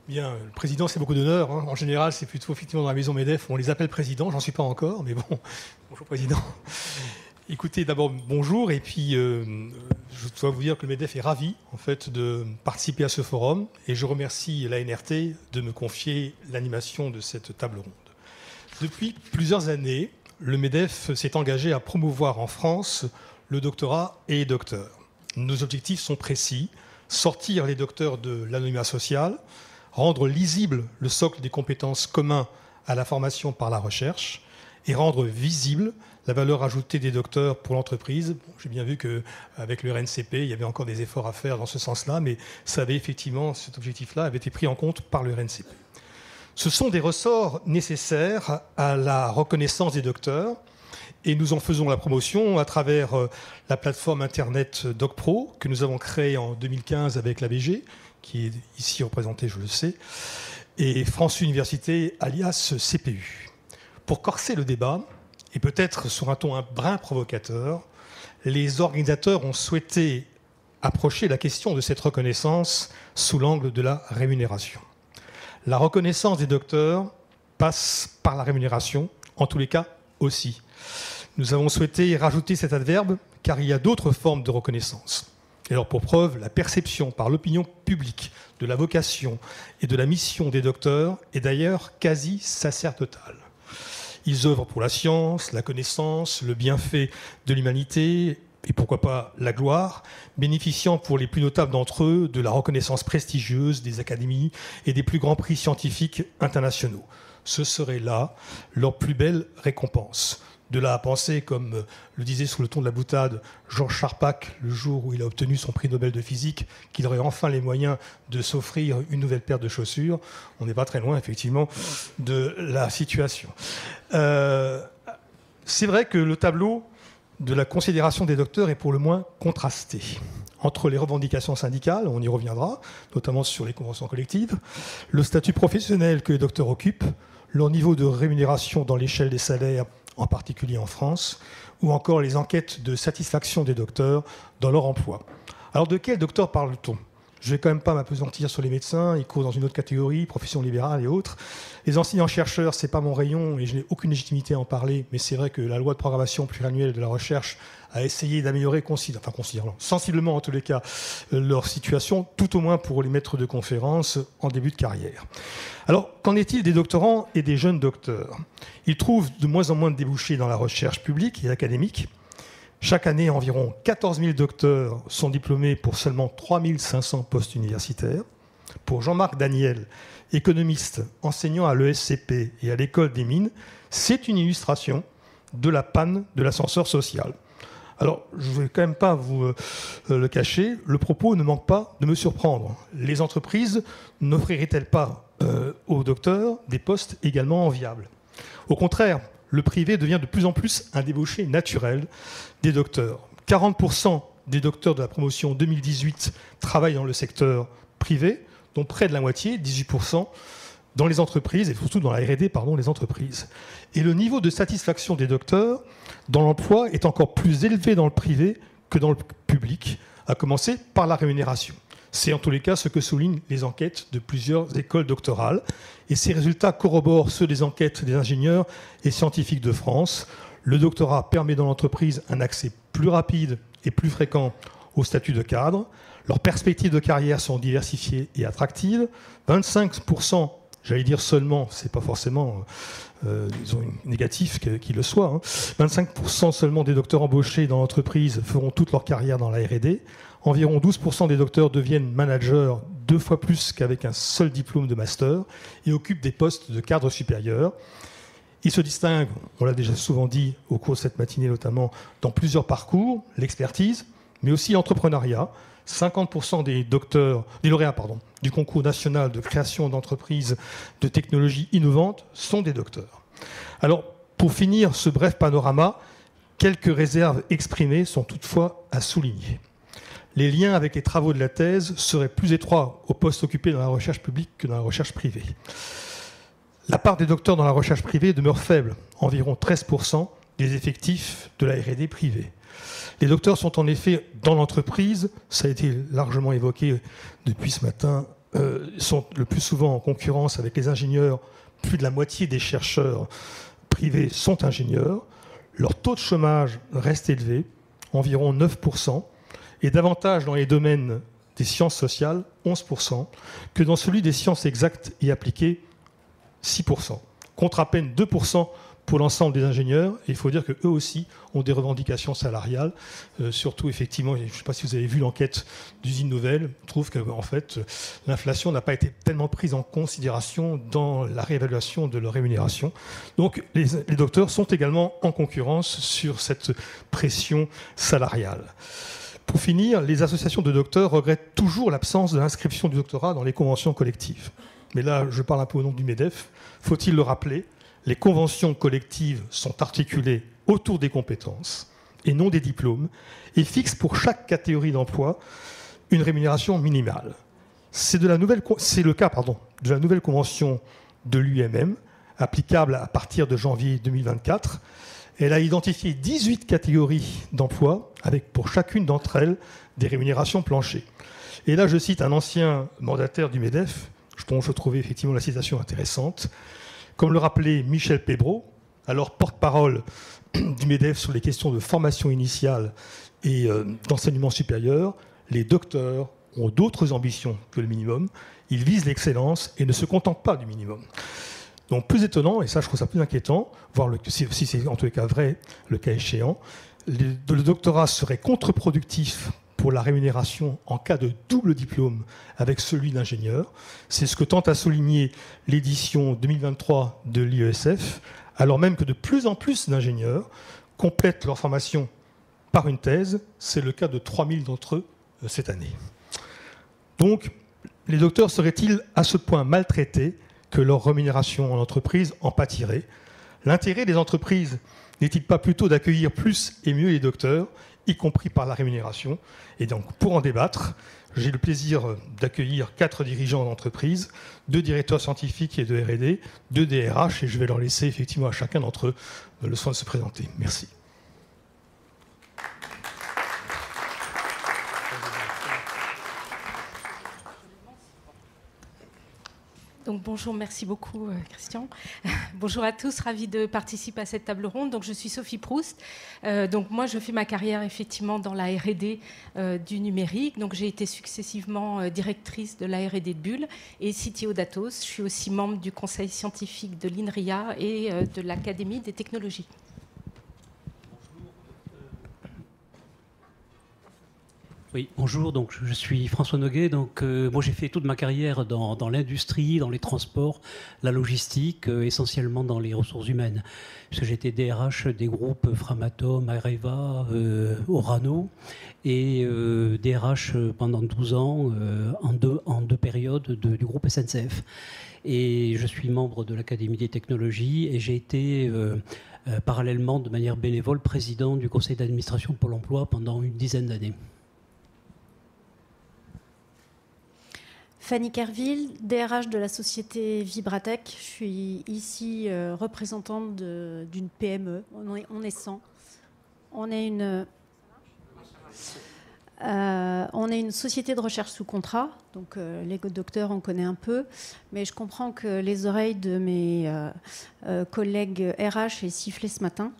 Bien, le président, c'est beaucoup d'honneur. Hein. En général, c'est plutôt effectivement dans la maison MEDEF où on les appelle président. J'en suis pas encore, mais bon. Bonjour, président. Écoutez, d'abord, bonjour. Et puis, je dois vous dire que le MEDEF est ravi, en fait, de participer à ce forum. Et je remercie la NRT de me confier l'animation de cette table ronde. Depuis plusieurs années, le MEDEF s'est engagé à promouvoir en France le doctorat et les docteurs. Nos objectifs sont précis. Sortir les docteurs de l'anonymat social, rendre lisible le socle des compétences communs à la formation par la recherche et rendre visible la valeur ajoutée des docteurs pour l'entreprise. Bon, j'ai bien vu qu'avec le RNCP, il y avait encore des efforts à faire dans ce sens-là, mais ça avait effectivement, cet objectif-là avait été pris en compte par le RNCP. Ce sont des ressorts nécessaires à la reconnaissance des docteurs et nous en faisons la promotion à travers la plateforme Internet DocPro que nous avons créée en 2015 avec l'ABG, qui est ici représenté, je le sais, et France Université, alias CPU. Pour corser le débat, et peut-être sur un ton un brin provocateur, les organisateurs ont souhaité approcher la question de cette reconnaissance sous l'angle de la rémunération. La reconnaissance des docteurs passe par la rémunération, en tous les cas aussi. Nous avons souhaité rajouter cet adverbe car il y a d'autres formes de reconnaissance. Et alors pour preuve, la perception par l'opinion publique de la vocation et de la mission des docteurs est d'ailleurs quasi sacerdotale. Ils œuvrent pour la science, la connaissance, le bienfait de l'humanité et pourquoi pas la gloire, bénéficiant pour les plus notables d'entre eux de la reconnaissance prestigieuse des académies et des plus grands prix scientifiques internationaux. Ce serait là leur plus belle récompense. De là à penser, comme le disait sous le ton de la boutade Georges Charpak le jour où il a obtenu son prix Nobel de physique, qu'il aurait enfin les moyens de s'offrir une nouvelle paire de chaussures. On n'est pas très loin, effectivement, de la situation. C'est vrai que le tableau de la considération des docteurs est pour le moins contrasté. Entre les revendications syndicales, on y reviendra, notamment sur les conventions collectives, le statut professionnel que les docteurs occupent, leur niveau de rémunération dans l'échelle des salaires, en particulier en France, ou encore les enquêtes de satisfaction des docteurs dans leur emploi. Alors de quel docteur parle-t-on ? Je ne vais quand même pas m'appesantir sur les médecins, ils courent dans une autre catégorie, profession libérale et autres. Les enseignants-chercheurs, ce n'est pas mon rayon et je n'ai aucune légitimité à en parler, mais c'est vrai que la loi de programmation pluriannuelle de la recherche a essayé d'améliorer sensiblement en tous les cas leur situation, tout au moins pour les maîtres de conférences en début de carrière. Alors, qu'en est-il des doctorants et des jeunes docteurs ? Ils trouvent de moins en moins de débouchés dans la recherche publique et académique. Chaque année, environ 14 000 docteurs sont diplômés pour seulement 3 500 postes universitaires. Pour Jean-Marc Daniel, économiste enseignant à l'ESCP et à l'école des mines, c'est une illustration de la panne de l'ascenseur social. Alors, je ne vais quand même pas vous le cacher, le propos ne manque pas de me surprendre. Les entreprises n'offriraient-elles pas aux docteurs des postes également enviables ? Au contraire, le privé devient de plus en plus un débouché naturel des docteurs. 40% des docteurs de la promotion 2018 travaillent dans le secteur privé, dont près de la moitié, 18%, dans les entreprises, et surtout dans la R&D, les entreprises. Et le niveau de satisfaction des docteurs dans l'emploi est encore plus élevé dans le privé que dans le public, à commencer par la rémunération. C'est en tous les cas ce que soulignent les enquêtes de plusieurs écoles doctorales. Et ces résultats corroborent ceux des enquêtes des ingénieurs et scientifiques de France. Le doctorat permet dans l'entreprise un accès plus rapide et plus fréquent au statut de cadre. Leurs perspectives de carrière sont diversifiées et attractives. 25%, j'allais dire seulement, c'est pas forcément négatif qu'il le soit, hein. 25% seulement des docteurs embauchés dans l'entreprise feront toute leur carrière dans la R&D. Environ 12% des docteurs deviennent managers, 2 fois plus qu'avec un seul diplôme de master, et occupent des postes de cadre supérieur. Ils se distinguent, on l'a déjà souvent dit au cours de cette matinée notamment, dans plusieurs parcours, l'expertise, mais aussi l'entrepreneuriat. 50% des lauréats du concours national de création d'entreprises de technologies innovantes sont des docteurs. Alors, pour finir ce bref panorama, quelques réserves exprimées sont toutefois à souligner. Les liens avec les travaux de la thèse seraient plus étroits au poste occupé dans la recherche publique que dans la recherche privée. La part des docteurs dans la recherche privée demeure faible, environ 13% des effectifs de la R&D privée. Les docteurs sont en effet dans l'entreprise, ça a été largement évoqué depuis ce matin sont le plus souvent en concurrence avec les ingénieurs. Plus de la moitié des chercheurs privés sont ingénieurs. Leur taux de chômage reste élevé, environ 9%, et davantage dans les domaines des sciences sociales, 11%, que dans celui des sciences exactes et appliquées, 6%, contre à peine 2% pour l'ensemble des ingénieurs. Et il faut dire qu'eux aussi ont des revendications salariales. Surtout, effectivement, je ne sais pas si vous avez vu l'enquête d'Usine Nouvelle, trouve que en fait, l'inflation n'a pas été tellement prise en considération dans la réévaluation de leur rémunération. Donc, les docteurs sont également en concurrence sur cette pression salariale. Pour finir, les associations de docteurs regrettent toujours l'absence de l'inscription du doctorat dans les conventions collectives. Mais là, je parle un peu au nom du MEDEF. Faut-il le rappeler ? Les conventions collectives sont articulées autour des compétences et non des diplômes et fixent pour chaque catégorie d'emploi une rémunération minimale. C'est le cas de la nouvelle convention de l'UMM, applicable à partir de janvier 2024. Elle a identifié 18 catégories d'emplois avec pour chacune d'entre elles des rémunérations planchers. Et là, je cite un ancien mandataire du MEDEF, dont je trouvais effectivement la citation intéressante. Comme le rappelait Michel Pébreau, alors porte-parole du MEDEF sur les questions de formation initiale et d'enseignement supérieur, les docteurs ont d'autres ambitions que le minimum. Ils visent l'excellence et ne se contentent pas du minimum. Donc plus étonnant, et ça je trouve ça plus inquiétant, voir si c'est en tous les cas vrai, le cas échéant, le doctorat serait contre-productif pour la rémunération en cas de double diplôme avec celui d'ingénieur. C'est ce que tente à souligner l'édition 2023 de l'IESF, alors même que de plus en plus d'ingénieurs complètent leur formation par une thèse. C'est le cas de 3000 d'entre eux cette année. Donc, les docteurs seraient-ils à ce point maltraités que leur rémunération en entreprise en pâtirait ? L'intérêt des entreprises n'est-il pas plutôt d'accueillir plus et mieux les docteurs, y compris par la rémunération? Et donc, pour en débattre, j'ai le plaisir d'accueillir 4 dirigeants d'entreprise, 2 directeurs scientifiques et de R&D, 2 DRH, et je vais leur laisser effectivement à chacun d'entre eux le soin de se présenter. Merci. Donc, bonjour, merci beaucoup Christian. Bonjour à tous, ravie de participer à cette table ronde. Donc, je suis Sophie Proust. Donc moi, je fais ma carrière effectivement dans la R&D du numérique. Donc j'ai été successivement directrice de la R&D de Bull et CTO d'Atos. Je suis aussi membre du conseil scientifique de l'INRIA et de l'Académie des technologies. Oui, bonjour, donc je suis François Noguet. Donc, moi j'ai fait toute ma carrière dans l'industrie, dans les transports, la logistique, essentiellement dans les ressources humaines. Parce que j'étais DRH des groupes Framatome, Areva, Orano, et DRH pendant 12 ans en deux périodes du groupe SNCF. Et je suis membre de l'Académie des technologies et j'ai été parallèlement, de manière bénévole, président du conseil d'administration Pôle emploi pendant une dizaine d'années. Fanny Kerville, DRH de la société Vibratech. Je suis ici représentante d'une PME. On est 100. On est une société de recherche sous contrat. Donc les docteurs, on connaît un peu. Mais je comprends que les oreilles de mes collègues RH aient sifflé ce matin.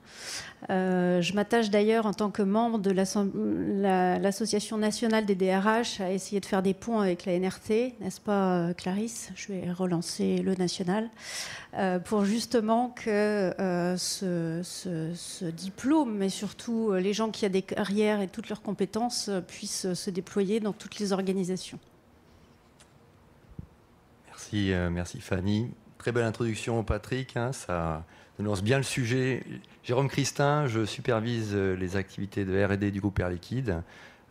Je m'attache d'ailleurs en tant que membre de l'Association nationale des DRH à essayer de faire des ponts avec la NRT, n'est-ce pas Clarisse? Je vais relancer le national pour justement que ce diplôme, mais surtout les gens qui ont des carrières et toutes leurs compétences puissent se déployer dans toutes les organisations. Merci Fanny. Très belle introduction Patrick, hein, ça nous lance bien le sujet. Jérôme Christin, je supervise les activités de R&D du groupe Air Liquide,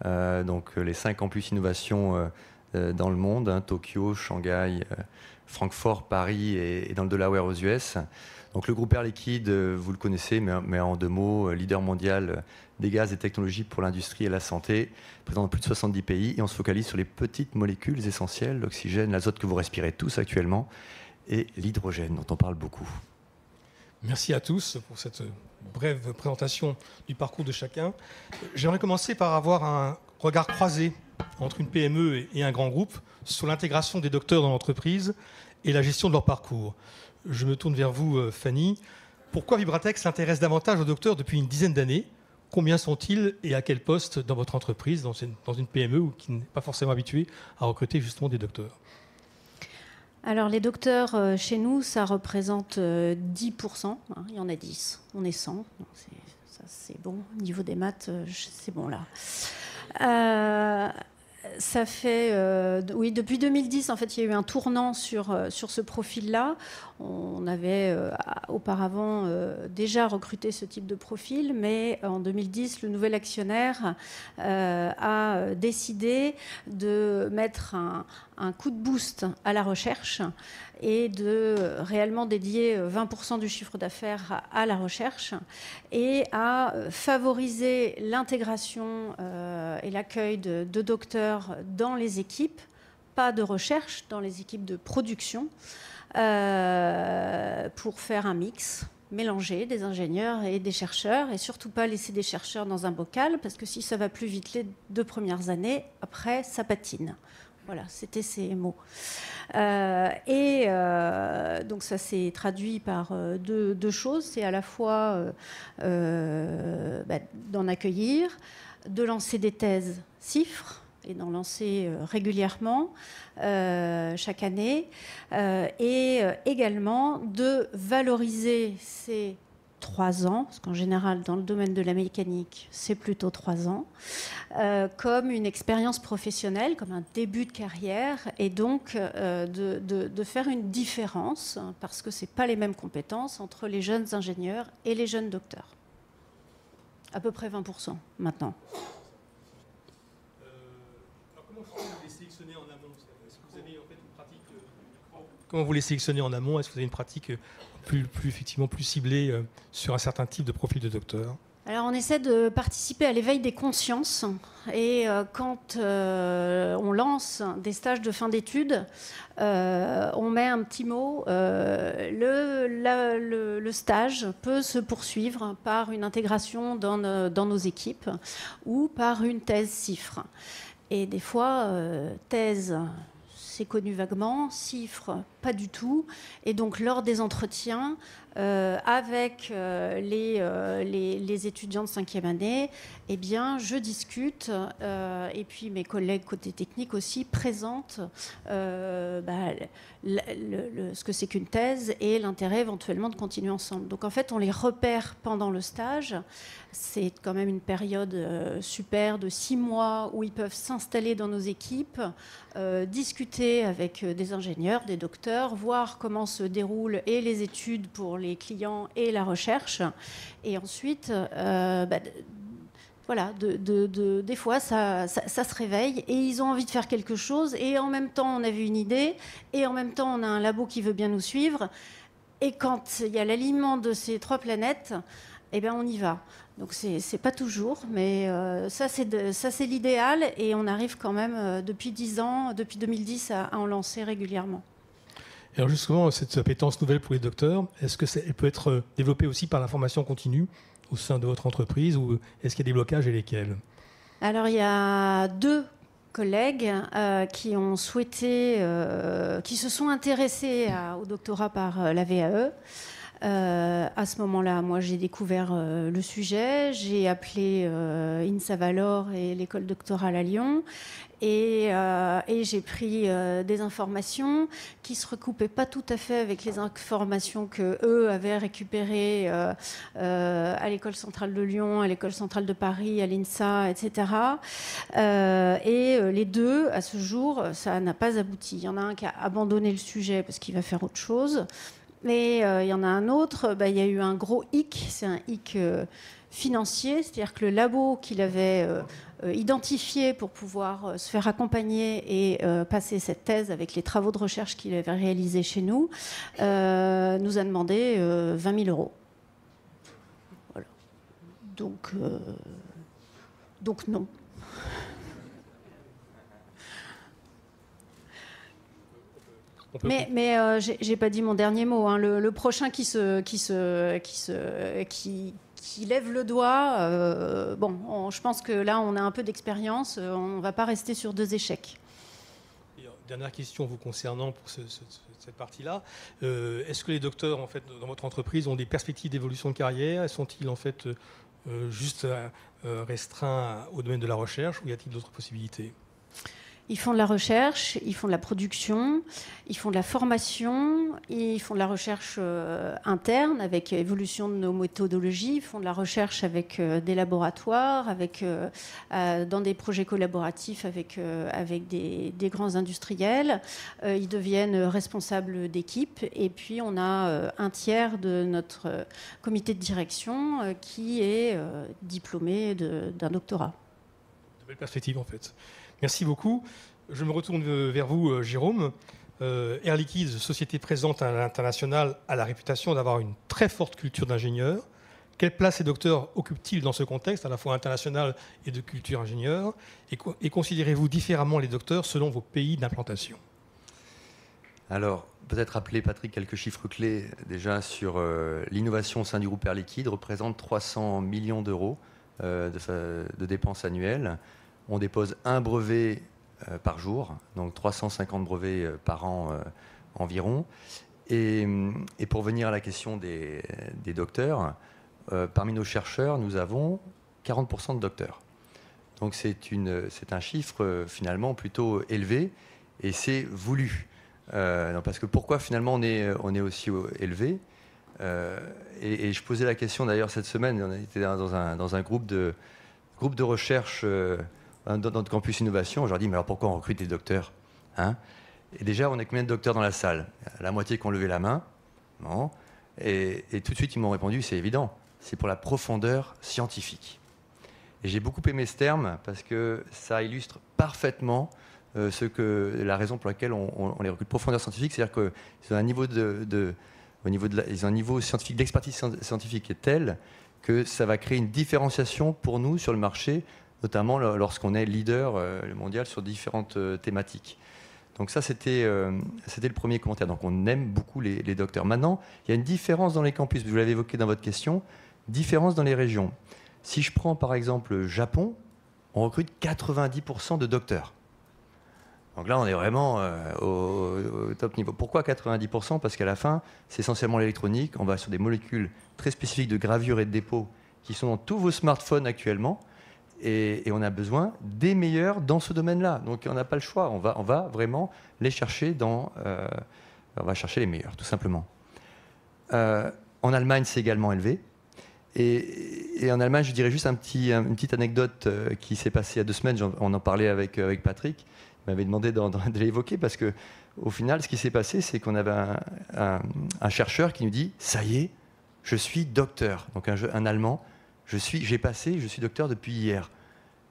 donc les 5 campus innovation dans le monde, hein, Tokyo, Shanghai, Francfort, Paris et dans le Delaware aux US. Donc le groupe Air Liquide, vous le connaissez, mais en 2 mots, leader mondial des gaz et technologies pour l'industrie et la santé, présent dans plus de 70 pays, et on se focalise sur les petites molécules essentielles, l'oxygène, l'azote que vous respirez tous actuellement, et l'hydrogène dont on parle beaucoup. Merci à tous pour cette brève présentation du parcours de chacun. J'aimerais commencer par avoir un regard croisé entre une PME et un grand groupe sur l'intégration des docteurs dans l'entreprise et la gestion de leur parcours. Je me tourne vers vous, Fanny. Pourquoi Vibratech s'intéresse davantage aux docteurs depuis une dizaine d'années? Combien sont-ils et à quel poste dans votre entreprise, dans une PME ou qui n'est pas forcément habituée à recruter justement des docteurs? Alors les docteurs chez nous, ça représente 10%. Il y en a 10. On est 100. Donc ça, c'est bon. Au niveau des maths, c'est bon là. Ça fait, oui, depuis 2010, en fait, il y a eu un tournant sur ce profil-là. On avait auparavant déjà recruté ce type de profil, mais en 2010, le nouvel actionnaire a décidé de mettre un coup de boost à la recherche et de réellement dédier 20% du chiffre d'affaires à la recherche et à favoriser l'intégration et l'accueil de docteurs dans les équipes, pas de recherche, dans les équipes de production, pour faire un mix, mélanger des ingénieurs et des chercheurs, et surtout pas laisser des chercheurs dans un bocal, parce que si ça va plus vite les 2 premières années, après, ça patine. Voilà, c'était ces mots. Donc ça s'est traduit par deux choses. C'est à la fois d'en accueillir, de lancer des thèses CIFRE, et d'en lancer régulièrement chaque année, et également de valoriser ces 3 ans, parce qu'en général, dans le domaine de la mécanique, c'est plutôt 3 ans, comme une expérience professionnelle, comme un début de carrière, et donc de faire une différence, parce que ce n'est pas les mêmes compétences entre les jeunes ingénieurs et les jeunes docteurs. À peu près 20% maintenant. Comment vous les sélectionnez en amont? Est-ce que vous avez une pratique effectivement plus ciblée sur un certain type de profil de docteur? Alors on essaie de participer à l'éveil des consciences, et quand on lance des stages de fin d'études, on met un petit mot. Le stage peut se poursuivre par une intégration dans nos équipes ou par une thèse CIFRE. Et des fois, thèse, c'est connu vaguement, CIFRE, pas du tout. Et donc, lors des entretiens, avec les étudiants de 5e année, eh bien, je discute, et puis mes collègues côté technique aussi présentent ce que c'est qu'une thèse et l'intérêt éventuellement de continuer ensemble. Donc en fait, on les repère pendant le stage. C'est quand même une période super de 6 mois où ils peuvent s'installer dans nos équipes, discuter avec des ingénieurs, des docteurs, voir comment se déroulent et les études pour les clients et la recherche. Et ensuite, voilà, des fois, ça se réveille et ils ont envie de faire quelque chose. Et en même temps, on a vu une idée. Et en même temps, on a un labo qui veut bien nous suivre. Et quand il y a l'alignement de ces 3 planètes, eh bien, on y va. Donc, c'est pas toujours. Mais ça, c'est l'idéal. Et on arrive quand même, depuis 10 ans, depuis 2010, à en lancer régulièrement. Alors justement, cette appétence nouvelle pour les docteurs, est-ce qu'elle peut être développée aussi par la formation continue au sein de votre entreprise, ou est-ce qu'il y a des blocages et lesquels? Alors, il y a 2 collègues qui ont souhaité, qui se sont intéressés au doctorat par la VAE. À ce moment-là, moi, j'ai découvert le sujet. J'ai appelé INSA Valor et l'école doctorale à Lyon. Et j'ai pris des informations qui se recoupaient pas tout à fait avec les informations que eux avaient récupérées à l'école centrale de Lyon, à l'école centrale de Paris, à l'INSA, etc. Et les 2, à ce jour, ça n'a pas abouti. Il y en a un qui a abandonné le sujet parce qu'il va faire autre chose. Mais il y en a un autre, il y a eu un gros hic, c'est un hic financier, c'est-à-dire que le labo qu'il avait identifié pour pouvoir se faire accompagner et passer cette thèse avec les travaux de recherche qu'il avait réalisés chez nous, nous a demandé 20 000 euros. Voilà. Donc non. Mais j'ai pas dit mon dernier mot. Hein. Le prochain qui qui lève le doigt, je pense que là, on a un peu d'expérience. On ne va pas rester sur 2 échecs. Dernière question vous concernant pour cette partie-là. Est-ce que les docteurs, en fait, dans votre entreprise, ont des perspectives d'évolution de carrière? Sont-ils en fait juste restreints au domaine de la recherche, ou y a-t-il d'autres possibilités? Ils font de la recherche, ils font de la production, ils font de la formation, ils font de la recherche interne avec évolution de nos méthodologies, ils font de la recherche avec des laboratoires, dans des projets collaboratifs avec des grands industriels. Ils deviennent responsables d'équipe, et puis on a un tiers de notre comité de direction qui est diplômé d'un doctorat. De belles perspectives en fait. Merci beaucoup. Je me retourne vers vous, Jérôme. Air Liquide, société présente à l'international, a la réputation d'avoir une très forte culture d'ingénieur. Quelle place les docteurs occupent-ils dans ce contexte, à la fois international et de culture ingénieur? Et considérez-vous différemment les docteurs selon vos pays d'implantation? Alors, peut-être rappeler, Patrick, quelques chiffres clés déjà sur l'innovation au sein du groupe Air Liquide. Représente 300 millions d'euros de dépenses annuelles. On dépose un brevet par jour, donc 350 brevets par an environ. Et pour venir à la question des docteurs, parmi nos chercheurs, nous avons 40% de docteurs. Donc c'est un chiffre finalement plutôt élevé, et c'est voulu. Parce que pourquoi finalement on est aussi élevé, et je posais la question d'ailleurs cette semaine, on était dans un groupe de recherche dans notre campus innovation. Je leur dis, mais alors pourquoi on recrute des docteurs, hein? Et déjà, on est combien de docteurs dans la salle? La moitié qui ont levé la main. Bon. Et tout de suite, ils m'ont répondu, c'est évident, c'est pour la profondeur scientifique. Et j'ai beaucoup aimé ce terme parce que ça illustre parfaitement la raison pour laquelle on les recrute. Profondeur scientifique, c'est-à-dire qu'ils ont un niveau ils ont un niveau scientifique, d'expertise scientifique qui est tel que ça va créer une différenciation pour nous sur le marché, notamment lorsqu'on est leader mondial sur différentes thématiques. Donc ça, c'était le premier commentaire. Donc on aime beaucoup les docteurs. Maintenant, il y a une différence dans les campus. Vous l'avez évoqué dans votre question, différence dans les régions. Si je prends par exemple le Japon, on recrute 90% de docteurs. Donc là, on est vraiment au top niveau. Pourquoi 90%? Parce qu'à la fin, c'est essentiellement l'électronique. On va sur des molécules très spécifiques de gravure et de dépôt qui sont dans tous vos smartphones actuellement. Et on a besoin des meilleurs dans ce domaine-là. Donc on n'a pas le choix. On va vraiment les chercher on va chercher les meilleurs, tout simplement. En Allemagne, c'est également élevé. Et en Allemagne, je dirais juste une petite anecdote qui s'est passée il y a 2 semaines. On en parlait avec Patrick. Il m'avait demandé de l'évoquer parce qu'au final, ce qui s'est passé, c'est qu'on avait un chercheur qui nous dit « Ça y est, je suis docteur ». Donc un Allemand. Je suis docteur depuis hier.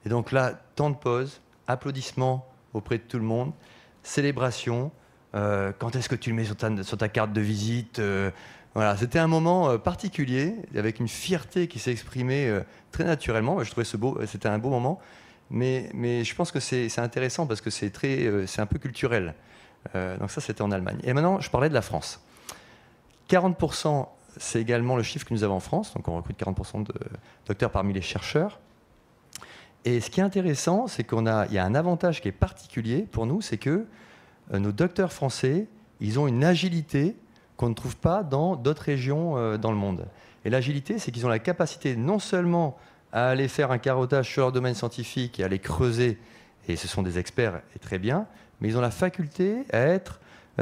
Et donc là, temps de pause, applaudissements auprès de tout le monde, célébration. Quand est-ce que tu le mets sur ta carte de visite? Voilà, c'était un moment particulier, avec une fierté qui s'est exprimée très naturellement. Je trouvais c'était un beau moment. Mais je pense que c'est intéressant parce que c'est un peu culturel. Donc ça, c'était en Allemagne. Et maintenant, je parlais de la France. 40%. C'est également le chiffre que nous avons en France, donc on recrute 40% de docteurs parmi les chercheurs. Et ce qui est intéressant, c'est il y a un avantage qui est particulier pour nous, c'est que nos docteurs français, ils ont une agilité qu'on ne trouve pas dans d'autres régions dans le monde. Et l'agilité, c'est qu'ils ont la capacité non seulement à aller faire un carottage sur leur domaine scientifique et à aller creuser, et ce sont des experts, et très bien, mais ils ont la faculté à être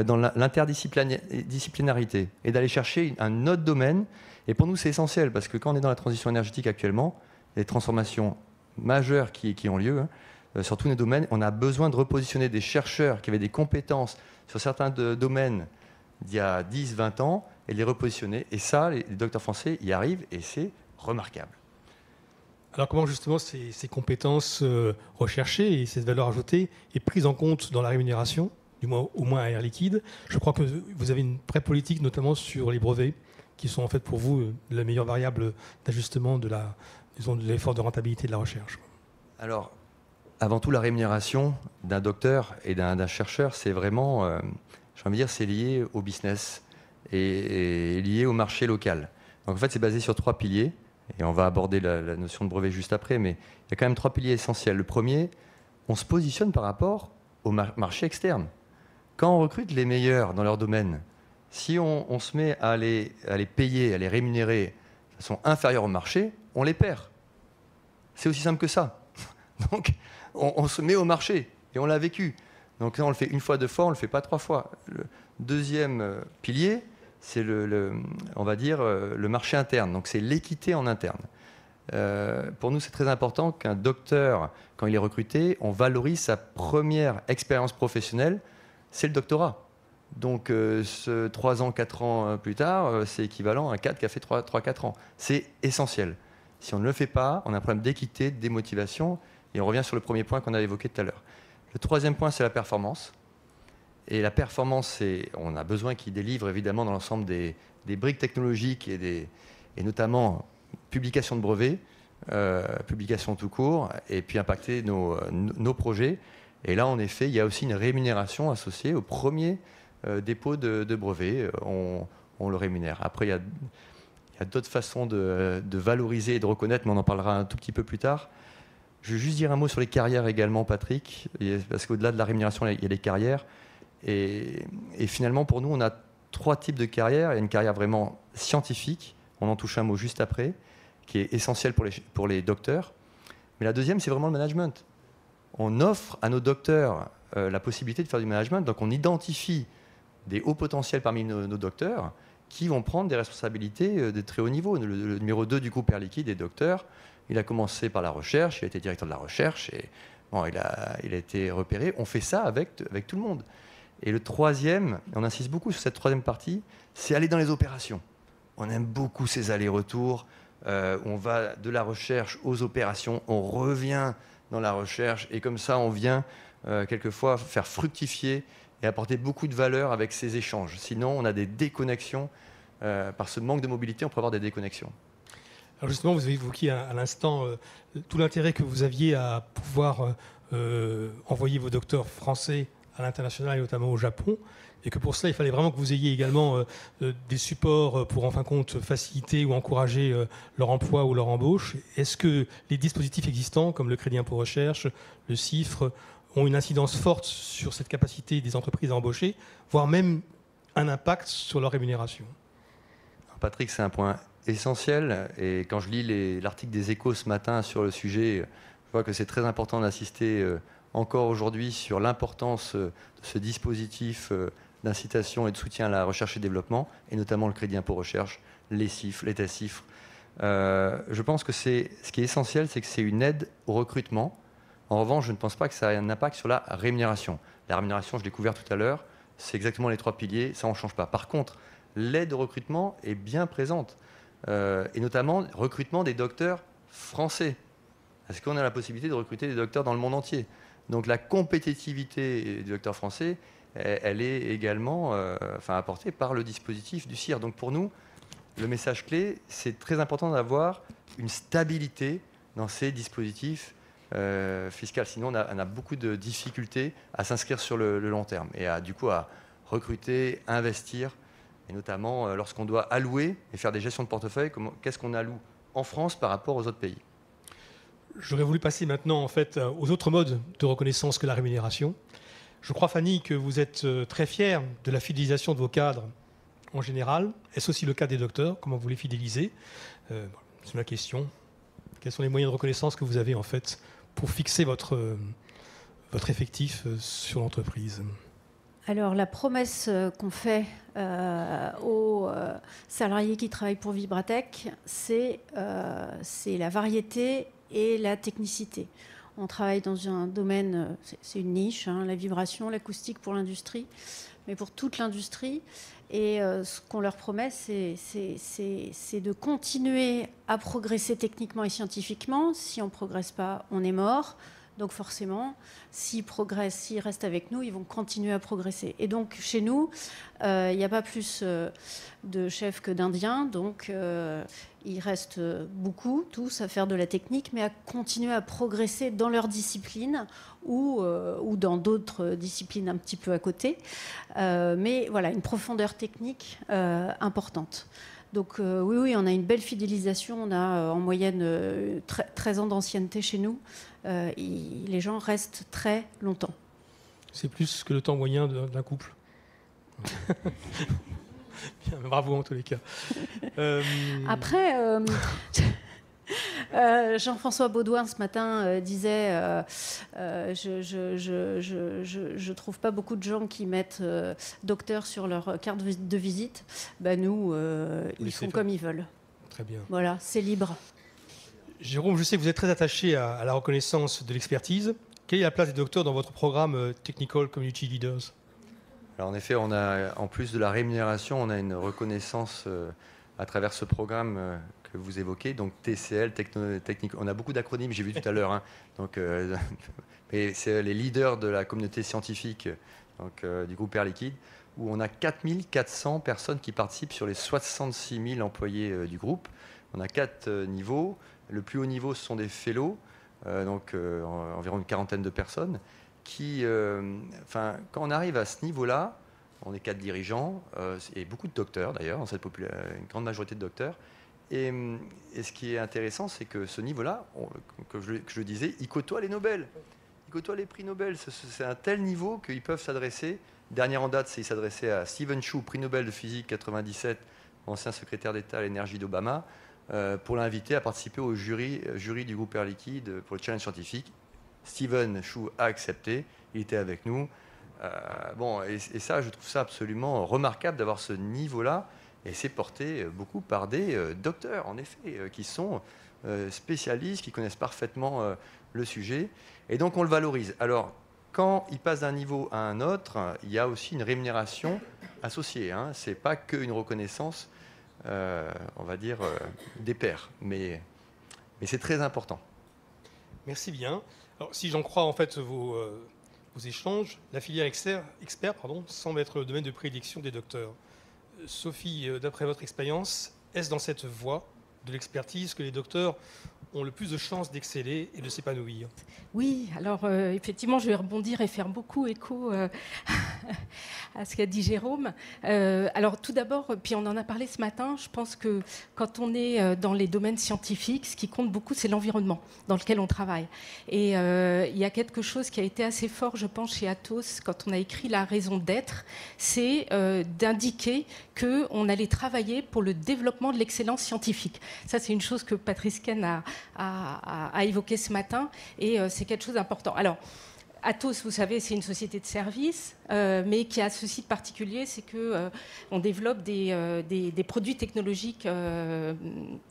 dans l'interdisciplinarité et d'aller chercher un autre domaine. Et pour nous, c'est essentiel parce que quand on est dans la transition énergétique actuellement, les transformations majeures qui ont lieu, sur tous les domaines, on a besoin de repositionner des chercheurs qui avaient des compétences sur certains domaines d'il y a 10, 20 ans et les repositionner. Et ça, les docteurs français y arrivent et c'est remarquable. Alors comment justement ces compétences recherchées et cette valeur ajoutée est prise en compte dans la rémunération, au moins à Air Liquide? Je crois que vous avez une vraie politique, notamment sur les brevets, qui sont en fait pour vous la meilleure variable d'ajustement de l'effort de rentabilité de la recherche. Alors, avant tout, la rémunération d'un docteur et d'un chercheur, c'est vraiment, j'ai envie de dire, c'est lié au business et lié au marché local. Donc en fait, c'est basé sur 3 piliers. Et on va aborder la notion de brevet juste après, mais il y a quand même 3 piliers essentiels. Le premier, on se positionne par rapport au marché externe. Quand on recrute les meilleurs dans leur domaine, si on se met à les payer, à les rémunérer de façon inférieure au marché, on les perd. C'est aussi simple que ça. Donc, on se met au marché et on l'a vécu. Donc, on le fait une fois, 2 fois, on ne le fait pas 3 fois. Le deuxième pilier, c'est on va dire, le marché interne. Donc, c'est l'équité en interne. Pour nous, c'est très important qu'un docteur, quand il est recruté, on valorise sa première expérience professionnelle, c'est le doctorat. Donc, 3 ans, 4 ans plus tard, c'est équivalent à un cadre qui a fait 3-4 ans. C'est essentiel. Si on ne le fait pas, on a un problème d'équité, de démotivation, et on revient sur le premier point qu'on a évoqué tout à l'heure. Le troisième point, c'est la performance. Et la performance, on a besoin qu'il délivre évidemment dans l'ensemble des briques technologiques et notamment publication de brevets, publication tout court, et puis impacter nos projets. Et là, en effet, il y a aussi une rémunération associée au premier dépôt de brevet. On le rémunère. Après, il y a d'autres façons de valoriser et de reconnaître, mais on en parlera un tout petit peu plus tard. Je veux juste dire un mot sur les carrières également, Patrick, parce qu'au-delà de la rémunération, il y a les carrières. Et finalement, pour nous, on a 3 types de carrières. Il y a une carrière vraiment scientifique, on en touche un mot juste après, qui est essentielle pour les docteurs. Mais la deuxième, c'est vraiment le management. On offre à nos docteurs la possibilité de faire du management. Donc on identifie des hauts potentiels parmi nos docteurs qui vont prendre des responsabilités de très haut niveau. Le numéro 2 du groupe Air Liquide est docteur. Il a commencé par la recherche, il a été directeur de la recherche et bon, il a été repéré. On fait ça avec tout le monde. Et le troisième, on insiste beaucoup sur cette troisième partie, c'est aller dans les opérations. On aime beaucoup ces allers-retours. On va de la recherche aux opérations, on revient dans la recherche et comme ça on vient quelquefois faire fructifier et apporter beaucoup de valeur avec ces échanges. Sinon on a des déconnexions, par ce manque de mobilité on peut avoir des déconnexions. Alors justement, vous avez évoqué à l'instant tout l'intérêt que vous aviez à pouvoir envoyer vos docteurs français à l'international et notamment au Japon, et que pour cela, il fallait vraiment que vous ayez également des supports pour, en fin de compte, faciliter ou encourager leur emploi ou leur embauche. Est-ce que les dispositifs existants, comme le crédit impôt recherche, le CIFRE, ont une incidence forte sur cette capacité des entreprises à embaucher, voire même un impact sur leur rémunération? Alors Patrick, c'est un point essentiel, et quand je lis l'article des Échos ce matin sur le sujet, je vois que c'est très important d'insister encore aujourd'hui sur l'importance de ce dispositif d'incitation et de soutien à la recherche et développement, et notamment le crédit impôt recherche, les CIFRE, les tests CIFRE. Je pense que ce qui est essentiel, c'est que c'est une aide au recrutement. En revanche, je ne pense pas que ça ait un impact sur la rémunération. La rémunération, je l'ai couvert tout à l'heure, c'est exactement les 3 piliers, ça on ne change pas. Par contre, l'aide au recrutement est bien présente, et notamment le recrutement des docteurs français. Est-ce qu'on a la possibilité de recruter des docteurs dans le monde entier? Donc la compétitivité des docteurs français, elle est également apportée par le dispositif du CIR. Donc pour nous, le message clé, c'est très important d'avoir une stabilité dans ces dispositifs fiscaux. Sinon, on a beaucoup de difficultés à s'inscrire sur le long terme et du coup à recruter, investir, et notamment lorsqu'on doit allouer et faire des gestions de portefeuille, qu'est-ce qu'on alloue en France par rapport aux autres pays. J'aurais voulu passer maintenant en fait aux autres modes de reconnaissance que la rémunération. Je crois, Fanny, que vous êtes très fière de la fidélisation de vos cadres en général. Est-ce aussi le cas des docteurs? Comment vous les fidélisez? C'est ma question. Quels sont les moyens de reconnaissance que vous avez en fait pour fixer votre effectif sur l'entreprise? Alors la promesse qu'on fait aux salariés qui travaillent pour Vibratech, c'est la variété et la technicité. On travaille dans un domaine, c'est une niche, la vibration, l'acoustique pour l'industrie, mais pour toute l'industrie. Et ce qu'on leur promet, c'est de continuer à progresser techniquement et scientifiquement. Si on ne progresse pas, on est mort. Donc forcément, s'ils progressent, s'ils restent avec nous, ils vont continuer à progresser. Et donc chez nous, il n'y a pas plus de chefs que d'Indiens. Donc ils restent beaucoup, tous, à faire de la technique, mais à continuer à progresser dans leur discipline ou dans d'autres disciplines un petit peu à côté. Mais voilà, une profondeur technique importante. Donc oui, on a une belle fidélisation. On a en moyenne 13 ans d'ancienneté chez nous. Les gens restent très longtemps. C'est plus que le temps moyen d'un couple. Bien, bravo en tous les cas. Après, Jean-François Baudouin ce matin disait je trouve pas beaucoup de gens qui mettent docteur sur leur carte de visite. Nous, ils font comme ils veulent. Très bien. Voilà, c'est libre. Jérôme, je sais que vous êtes très attaché à la reconnaissance de l'expertise. Quelle est la place des docteurs dans votre programme Technical Community Leaders ? Alors en effet, on a, en plus de la rémunération, on a une reconnaissance à travers ce programme que vous évoquez, donc TCL, technique. On a beaucoup d'acronymes, j'ai vu tout à l'heure. Hein. Donc, mais c'est les leaders de la communauté scientifique donc, du groupe Air Liquide, où on a 4400 personnes qui participent sur les 66 000 employés du groupe. On a 4 niveaux. Le plus haut niveau, ce sont des fellows, donc environ une quarantaine de personnes, qui, quand on arrive à ce niveau-là, on est 4 dirigeants, et beaucoup de docteurs d'ailleurs, dans cette une grande majorité de docteurs. Et ce qui est intéressant, c'est que ce niveau-là, que je le disais, il côtoie les Nobel, il côtoie les prix Nobel. C'est un tel niveau qu'ils peuvent s'adresser. Dernière en date, c'est qu'il s'adressait à Stephen Chu, prix Nobel de physique 97, ancien secrétaire d'État à l'énergie d'Obama, pour l'inviter à participer au jury du groupe Air Liquide pour le challenge scientifique. Stephen Chu a accepté, il était avec nous. Et ça, je trouve ça absolument remarquable d'avoir ce niveau-là. Et c'est porté beaucoup par des docteurs, en effet, qui sont spécialistes, qui connaissent parfaitement le sujet. Et donc, on le valorise. Alors, quand il passe d'un niveau à un autre, il y a aussi une rémunération associée. Hein. Ce n'est pas qu'une reconnaissance, on va dire, des pairs. Mais c'est très important. Merci bien. Alors, si j'en crois en fait vos échanges, la filière expert semble être le domaine de prédilection des docteurs. Sophie, d'après votre expérience, est-ce dans cette voie de l'expertise que les docteurs ont le plus de chances d'exceller et de s'épanouir ? Oui, alors effectivement, je vais rebondir et faire beaucoup écho à ce qu'a dit Jérôme. Alors tout d'abord, puis on en a parlé ce matin, je pense que quand on est dans les domaines scientifiques, ce qui compte beaucoup, c'est l'environnement dans lequel on travaille. Et il y a quelque chose qui a été assez fort, je pense, chez Atos, quand on a écrit la raison d'être, c'est d'indiquer qu'on allait travailler pour le développement de l'excellence scientifique. Ça, c'est une chose que Patrice Ken a évoqué ce matin, et c'est quelque chose d'important. Alors, Atos, vous savez, c'est une société de services, mais qui a ceci de particulier, c'est qu'on développe des produits technologiques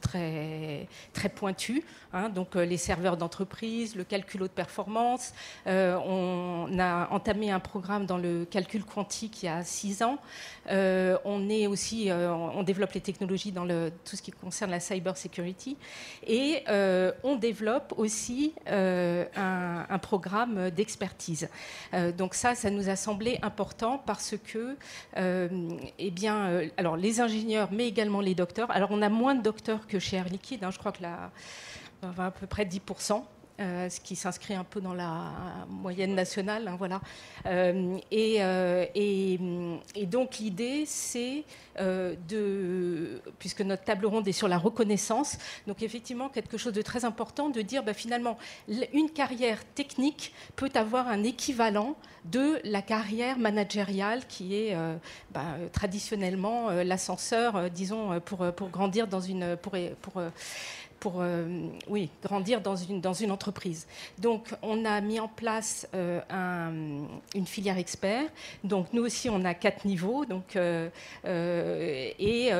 très, très pointus, hein, donc les serveurs d'entreprise, le calcul haute performance. On a entamé un programme dans le calcul quantique il y a 6 ans. On développe les technologies dans tout ce qui concerne la cyber security. Et on développe aussi un programme d'expertise. Donc ça nous a semblé important parce que, alors les ingénieurs, mais également les docteurs. Alors on a moins de docteurs que chez Air Liquide, hein, je crois que on va à peu près 10%. Ce qui s'inscrit un peu dans la moyenne nationale, hein, voilà. Et donc l'idée, c'est puisque notre table ronde est sur la reconnaissance, donc effectivement quelque chose de très important de dire finalement une carrière technique peut avoir un équivalent de la carrière managériale qui est traditionnellement l'ascenseur, disons, pour grandir dans une grandir dans une entreprise. Donc, on a mis en place une filière expert. Donc, nous aussi, on a 4 niveaux. Donc,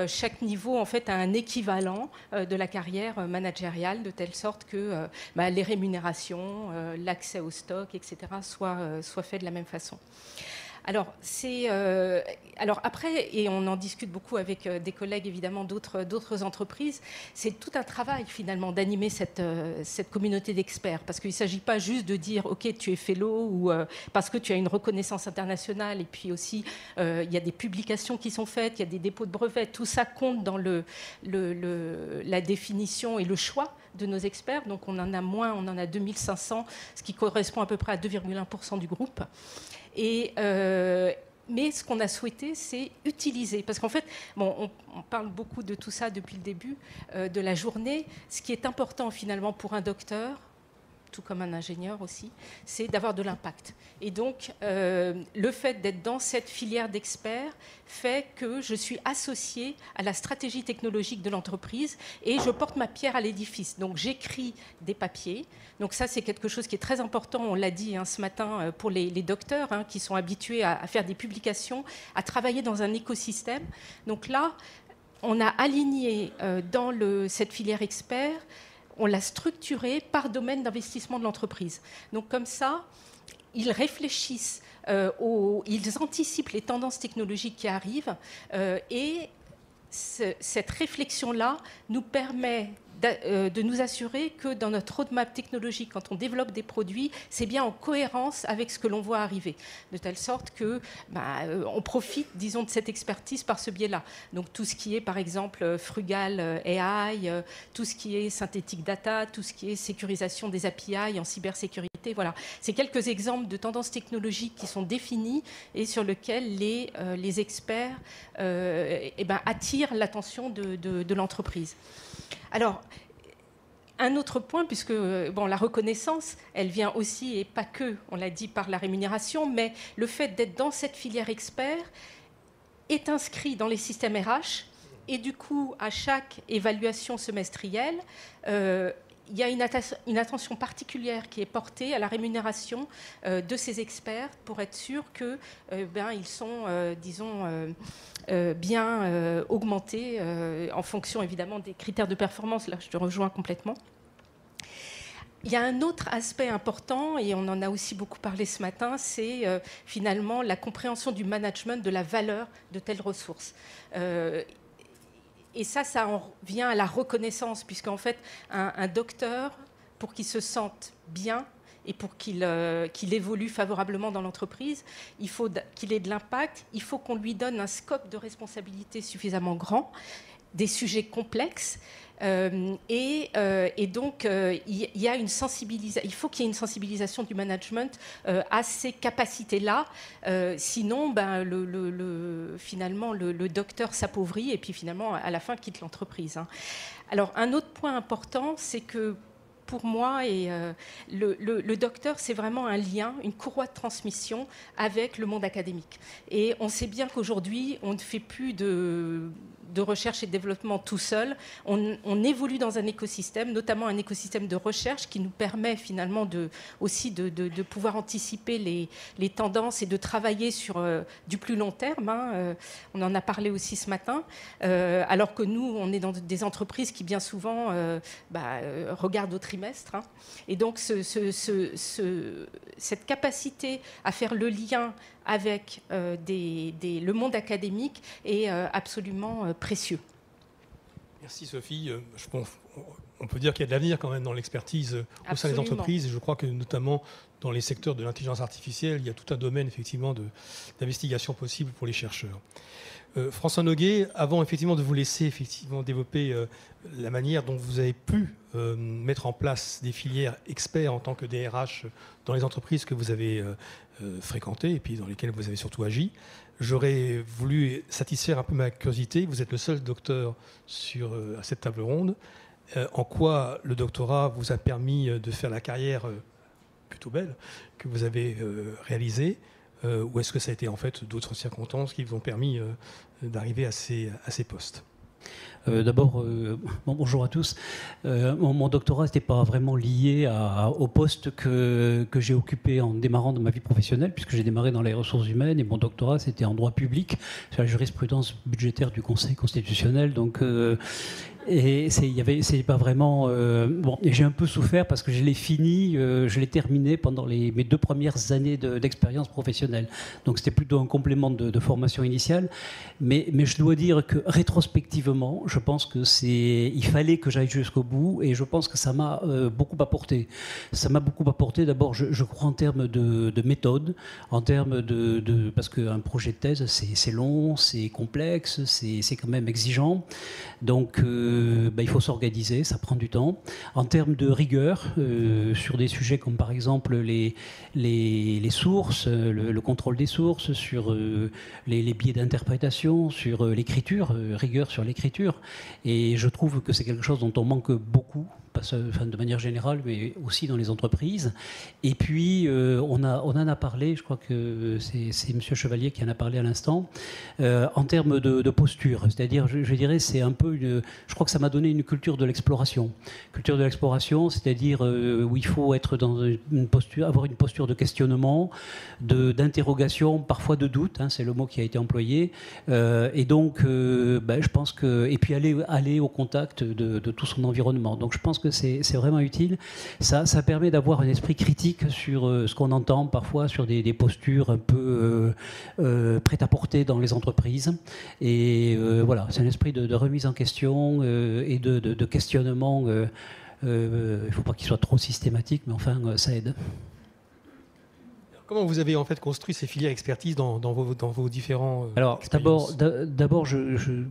chaque niveau, en fait, a un équivalent de la carrière managériale, de telle sorte que les rémunérations, l'accès au stock, etc., soient faits de la même façon. Alors après, et on en discute beaucoup avec des collègues évidemment d'autres entreprises, c'est tout un travail finalement d'animer cette communauté d'experts, parce qu'il ne s'agit pas juste de dire ok, tu es fellow ou parce que tu as une reconnaissance internationale, et puis aussi il y a des publications qui sont faites, il y a des dépôts de brevets, tout ça compte dans la définition et le choix de nos experts. Donc on en a 2500, ce qui correspond à peu près à 2,1% du groupe. Et Mais ce qu'on a souhaité, c'est utiliser. Parce qu'en fait, bon, on parle beaucoup de tout ça depuis le début de la journée. Ce qui est important finalement pour un docteur, tout comme un ingénieur aussi, c'est d'avoir de l'impact. Et donc, le fait d'être dans cette filière d'experts fait que je suis associée à la stratégie technologique de l'entreprise et je porte ma pierre à l'édifice. Donc, j'écris des papiers. Donc, ça, c'est quelque chose qui est très important, on l'a dit ce matin, pour les docteurs qui sont habitués à faire des publications, à travailler dans un écosystème. Donc là, on a aligné dans cette filière expert, on l'a structuré par domaine d'investissement de l'entreprise. Donc comme ça, ils réfléchissent, ils anticipent les tendances technologiques qui arrivent et cette réflexion-là nous permet de nous assurer que dans notre roadmap technologique, quand on développe des produits, c'est bien en cohérence avec ce que l'on voit arriver, de telle sorte que on profite, disons, de cette expertise par ce biais-là. Donc tout ce qui est, par exemple, Frugal AI, tout ce qui est synthétique data, tout ce qui est sécurisation des API en cybersécurité, voilà. C'est quelques exemples de tendances technologiques qui sont définies et sur lesquelles les experts attirent l'attention de l'entreprise. Alors, un autre point, puisque la reconnaissance, elle vient aussi, et pas que, on l'a dit, par la rémunération, mais le fait d'être dans cette filière expert est inscrit dans les systèmes RH, et du coup, à chaque évaluation semestrielle, il y a une attention particulière qui est portée à la rémunération de ces experts pour être sûr qu'ils sont, bien augmentés en fonction évidemment des critères de performance. Là, je te rejoins complètement. Il y a un autre aspect important, et on en a aussi beaucoup parlé ce matin, c'est finalement la compréhension du management de la valeur de telles ressources. Et ça en vient à la reconnaissance, puisqu'en fait, un docteur, pour qu'il se sente bien et pour qu'il évolue favorablement dans l'entreprise, il faut qu'il ait de l'impact, il faut qu'on lui donne un scope de responsabilité suffisamment grand, des sujets complexes, et donc il y a une sensibilisation. Il faut qu'il y ait une sensibilisation du management à ces capacités-là. Sinon, finalement, le docteur s'appauvrit et puis finalement, à la fin, quitte l'entreprise. Alors, un autre point important, c'est que pour moi, le docteur, c'est vraiment un lien, une courroie de transmission avec le monde académique. Et on sait bien qu'aujourd'hui, on ne fait plus de recherche et de développement tout seul. On évolue dans un écosystème, notamment un écosystème de recherche qui nous permet finalement aussi de pouvoir anticiper les tendances et de travailler sur du plus long terme. On en a parlé aussi ce matin. Alors que nous, on est dans des entreprises qui bien souvent regardent au trimestre. Et donc cette capacité à faire le lien avec le monde académique est absolument précieux. Merci Sophie. On peut dire qu'il y a de l'avenir quand même dans l'expertise au sein des entreprises. Et je crois que notamment dans les secteurs de l'intelligence artificielle, il y a tout un domaine effectivement d'investigation possible pour les chercheurs. François Noguet, avant effectivement de vous laisser effectivement développer la manière dont vous avez pu mettre en place des filières experts en tant que DRH dans les entreprises que vous avez fréquentées et puis dans lesquelles vous avez surtout agi, j'aurais voulu satisfaire un peu ma curiosité. Vous êtes le seul docteur à cette table ronde. En quoi le doctorat vous a permis de faire la carrière plutôt belle que vous avez réalisée, ou est-ce que ça a été en fait d'autres circonstances qui vous ont permis d'arriver à ces postes ? D'abord, bonjour à tous. Mon doctorat n'était pas vraiment lié au poste que j'ai occupé en démarrant dans ma vie professionnelle, puisque j'ai démarré dans les ressources humaines et mon doctorat c'était en droit public, sur la jurisprudence budgétaire du Conseil constitutionnel. Donc, c'est pas vraiment et j'ai un peu souffert parce que je l'ai terminé pendant mes 2 premières années d'expérience professionnelle. Donc c'était plutôt un complément de formation initiale, mais je dois dire que rétrospectivement, effectivement, je pense que il fallait que j'aille jusqu'au bout et je pense que ça m'a beaucoup apporté. Ça m'a beaucoup apporté. D'abord, je crois en termes de méthode, en termes parce qu'un projet de thèse, c'est long, c'est complexe, c'est quand même exigeant. Donc, il faut s'organiser, ça prend du temps. En termes de rigueur, sur des sujets comme par exemple les sources, le contrôle des sources, sur les biais d'interprétation, sur l'écriture, rigueur sur l'écriture. Et je trouve que c'est quelque chose dont on manque beaucoup, de manière générale, mais aussi dans les entreprises. Et puis, on en a parlé, je crois que c'est M. Chevalier qui en a parlé à l'instant, en termes de posture. C'est-à-dire, je dirais, c'est un peu je crois que ça m'a donné une culture de l'exploration. Culture de l'exploration, c'est-à-dire où il faut être dans une posture, avoir une posture de questionnement, d'interrogation, parfois de doute, hein, c'est le mot qui a été employé. Et donc, je pense que... Et puis aller au contact de tout son environnement. Donc, je pense que c'est vraiment utile. Ça permet d'avoir un esprit critique sur ce qu'on entend parfois sur des postures un peu prêt-à-porter dans les entreprises. Et voilà, c'est un esprit de remise en question et de questionnement. Il ne faut pas qu'il soit trop systématique, mais enfin, ça aide. Comment vous avez en fait construit ces filières expertise dans vos différents Alors expériences ? d'abord,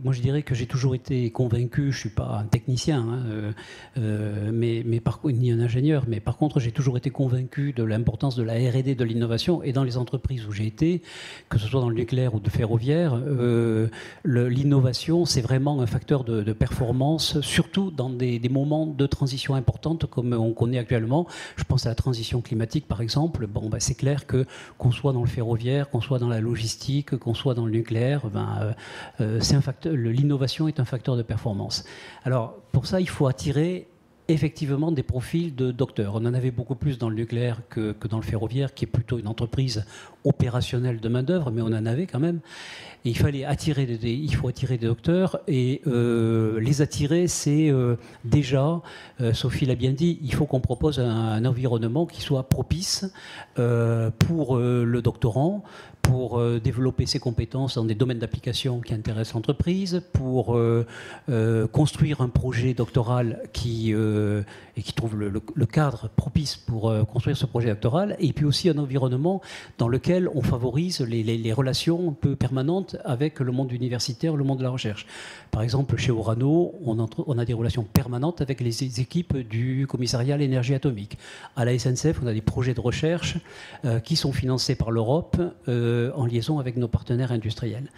moi je dirais que j'ai toujours été convaincu. Je ne suis pas un technicien, hein, ni un ingénieur, mais par contre j'ai toujours été convaincu de l'importance de la R&D, de l'innovation, et dans les entreprises où j'ai été, que ce soit dans le nucléaire ou le ferroviaire, l'innovation c'est vraiment un facteur de performance, surtout dans des moments de transition importantes comme on connaît actuellement. Je pense à la transition climatique par exemple. C'est clair qu'on soit dans le ferroviaire, qu'on soit dans la logistique, qu'on soit dans le nucléaire, c'est un facteur. L'innovation est un facteur de performance. Alors pour ça, il faut attirer effectivement des profils de docteurs. On en avait beaucoup plus dans le nucléaire que dans le ferroviaire, qui est plutôt une entreprise opérationnelle de main-d'œuvre, mais on en avait quand même. Et il faut attirer des docteurs, et les attirer, c'est déjà, Sophie l'a bien dit, il faut qu'on propose un environnement qui soit propice pour le doctorant, pour développer ses compétences dans des domaines d'application qui intéressent l'entreprise, pour construire un projet doctoral qui trouve le cadre propice pour construire ce projet doctoral, et puis aussi un environnement dans lequel on favorise les relations un peu permanentes avec le monde universitaire, le monde de la recherche. Par exemple, chez Orano, on a des relations permanentes avec les équipes du commissariat à l'énergie atomique. À la SNCF, on a des projets de recherche qui sont financés par l'Europe en liaison avec nos partenaires industriels.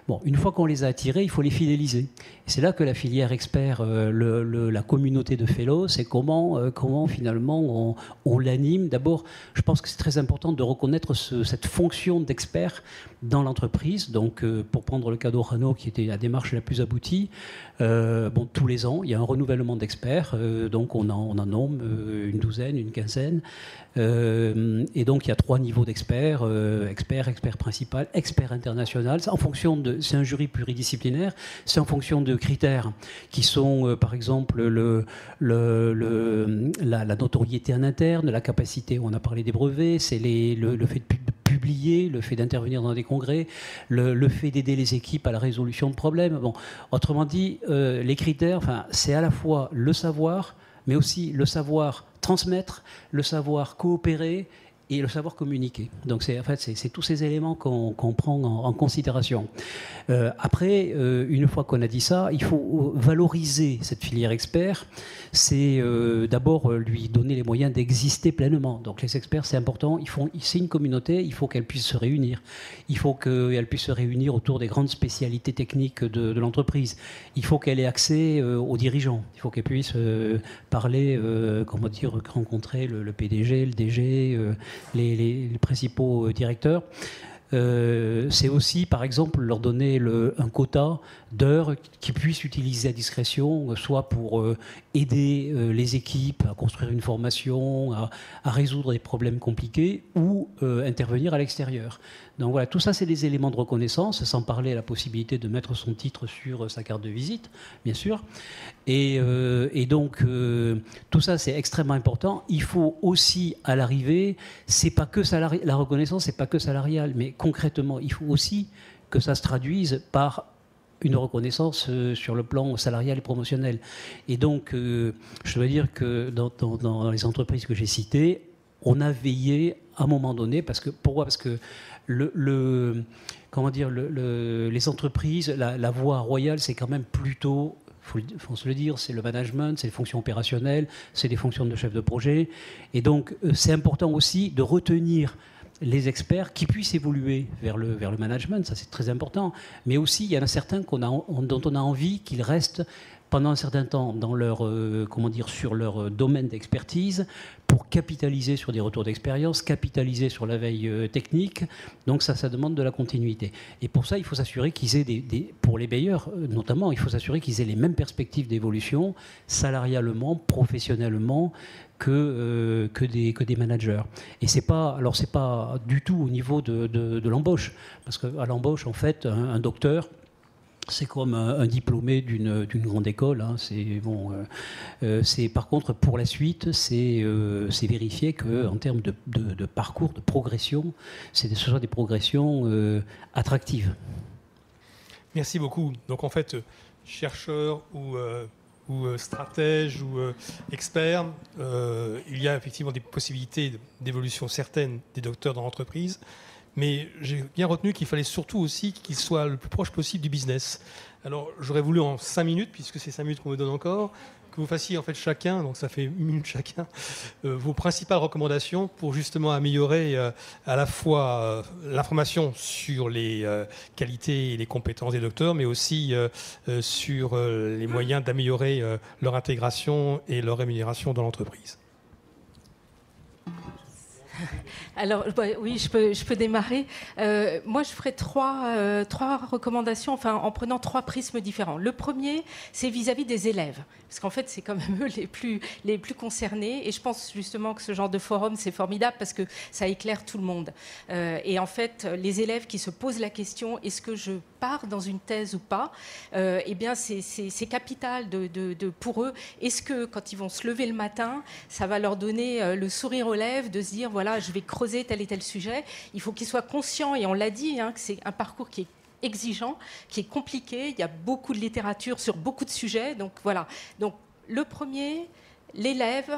Bon, une fois qu'on les a attirés, il faut les fidéliser. Et c'est là que la filière expert, la communauté de fellows, c'est comment finalement on l'anime. D'abord, je pense que c'est très important de reconnaître cette fonction d'expert dans l'entreprise. Donc, pour prendre le cas d'Orano, qui était la démarche la plus aboutie, tous les ans, il y a un renouvellement d'experts. Donc, on en nomme une douzaine, une quinzaine. Et donc, il y a 3 niveaux d'experts, expert principal, expert international. En fonction c'est un jury pluridisciplinaire, c'est en fonction de critères qui sont, par exemple, la notoriété en interne, la capacité, on a parlé des brevets, c'est le fait de publier, le fait d'intervenir dans des congrès, le fait d'aider les équipes à la résolution de problèmes. Bon, autrement dit, les critères, c'est à la fois le savoir, mais aussi le savoir transmettre, le savoir coopérer et le savoir communiquer. Donc c'est tous ces éléments qu'on prend en considération. Après, une fois qu'on a dit ça, il faut valoriser cette filière expert. C'est d'abord lui donner les moyens d'exister pleinement. Donc les experts, c'est important. C'est une communauté, il faut qu'elle puisse se réunir. Il faut qu'elle puisse se réunir autour des grandes spécialités techniques de l'entreprise. Il faut qu'elle ait accès aux dirigeants. Il faut qu'elle puisse parler, rencontrer le PDG, le DG, les principaux directeurs. C'est aussi, par exemple, leur donner un quota d'heures qu'ils puissent utiliser à discrétion, soit pour aider les équipes à construire une formation, à résoudre des problèmes compliqués, ou intervenir à l'extérieur. Donc voilà, tout ça, c'est des éléments de reconnaissance, sans parler de la possibilité de mettre son titre sur sa carte de visite, bien sûr. Et donc, tout ça, c'est extrêmement important. Il faut aussi, à l'arrivée, c'est pas que la reconnaissance, c'est pas que salariale, mais concrètement, il faut aussi que ça se traduise par une reconnaissance sur le plan salarial et promotionnel. Et donc, je dois dire que dans les entreprises que j'ai citées, on a veillé à un moment donné, pourquoi ? Parce que les entreprises, la voie royale, c'est quand même plutôt, faut se le dire, c'est le management, c'est les fonctions opérationnelles, c'est les fonctions de chef de projet. Et donc, c'est important aussi de retenir les experts qui puissent évoluer vers le management, ça c'est très important. Mais aussi, il y en a certains dont on a envie qu'ils restent pendant un certain temps dans sur leur domaine d'expertise pour capitaliser sur des retours d'expérience, capitaliser sur la veille technique. Donc ça demande de la continuité. Et pour ça, il faut s'assurer qu'ils aient pour les meilleurs notamment, il faut s'assurer qu'ils aient les mêmes perspectives d'évolution salarialement, professionnellement que des managers. Et c'est pas du tout au niveau de l'embauche, parce qu'à l'embauche, en fait, un docteur, c'est comme un diplômé d'une grande école. Hein. Par contre, pour la suite, c'est vérifié qu'en termes de parcours, de progression, ce soit des progressions attractives. Merci beaucoup. Donc en fait, chercheur ou stratège ou expert, il y a effectivement des possibilités d'évolution certaines des docteurs dans l'entreprise. Mais j'ai bien retenu qu'il fallait surtout aussi qu'ils soient le plus proche possible du business. Alors, j'aurais voulu en 5 minutes, puisque c'est 5 minutes qu'on me donne encore, que vous fassiez en fait chacun, donc ça fait 1 minute chacun, vos principales recommandations pour justement améliorer à la fois l'information sur les qualités et les compétences des docteurs, mais aussi sur les moyens d'améliorer leur intégration et leur rémunération dans l'entreprise. Alors, oui, je peux démarrer. Moi, je ferai trois recommandations, enfin, en prenant 3 prismes différents. Le premier, c'est vis-à-vis des élèves, parce qu'en fait, c'est quand même eux les plus concernés. Et je pense justement que ce genre de forum, c'est formidable parce que ça éclaire tout le monde. Et en fait, les élèves qui se posent la question, est-ce que je pars dans une thèse ou pas, eh bien, c'est capital pour eux. Est-ce que, quand ils vont se lever le matin, ça va leur donner le sourire aux lèvres de se dire, voilà, je vais creuser tel et tel sujet. Il faut qu'ils soient conscients, et on l'a dit, que c'est un parcours qui est exigeant, qui est compliqué. Il y a beaucoup de littérature sur beaucoup de sujets. Donc voilà. Donc le premier, l'élève,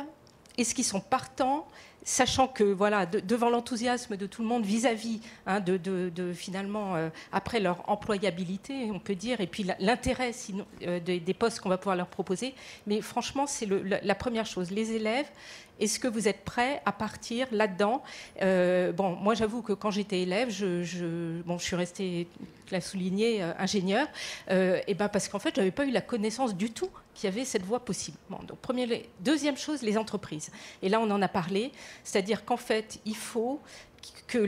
est-ce qu'ils sont partants, sachant que voilà, devant l'enthousiasme de tout le monde vis-à-vis de finalement après leur employabilité, on peut dire, et puis l'intérêt des postes qu'on va pouvoir leur proposer. Mais franchement, c'est la première chose. Les élèves, est-ce que vous êtes prêts à partir là-dedans ? Moi, j'avoue que quand j'étais élève, je suis restée, tu l'as souligné, ingénieure, parce qu'en fait, je n'avais pas eu la connaissance du tout qu'il y avait cette voie possible. Donc, deuxième chose, les entreprises. Et là, on en a parlé, c'est-à-dire qu'en fait, il faut que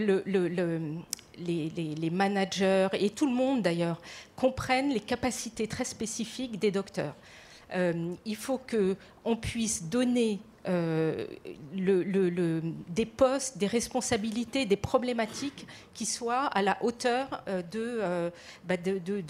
les managers, et tout le monde d'ailleurs, comprennent les capacités très spécifiques des docteurs. Il faut qu'on puisse donner des postes, des responsabilités, des problématiques qui soient à la hauteur de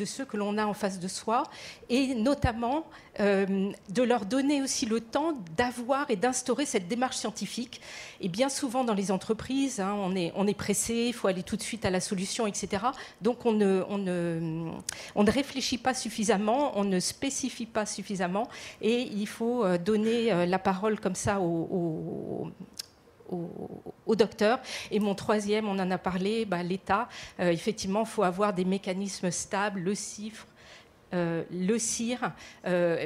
ceux que l'on a en face de soi, et notamment de leur donner aussi le temps d'avoir et d'instaurer cette démarche scientifique. Et bien souvent dans les entreprises, on est pressé, il faut aller tout de suite à la solution, etc. Donc on ne réfléchit pas suffisamment, on ne spécifie pas suffisamment, et il faut donner la parole comme ça au docteur. Et mon troisième, on en a parlé, l'État, effectivement, il faut avoir des mécanismes stables, le CIR,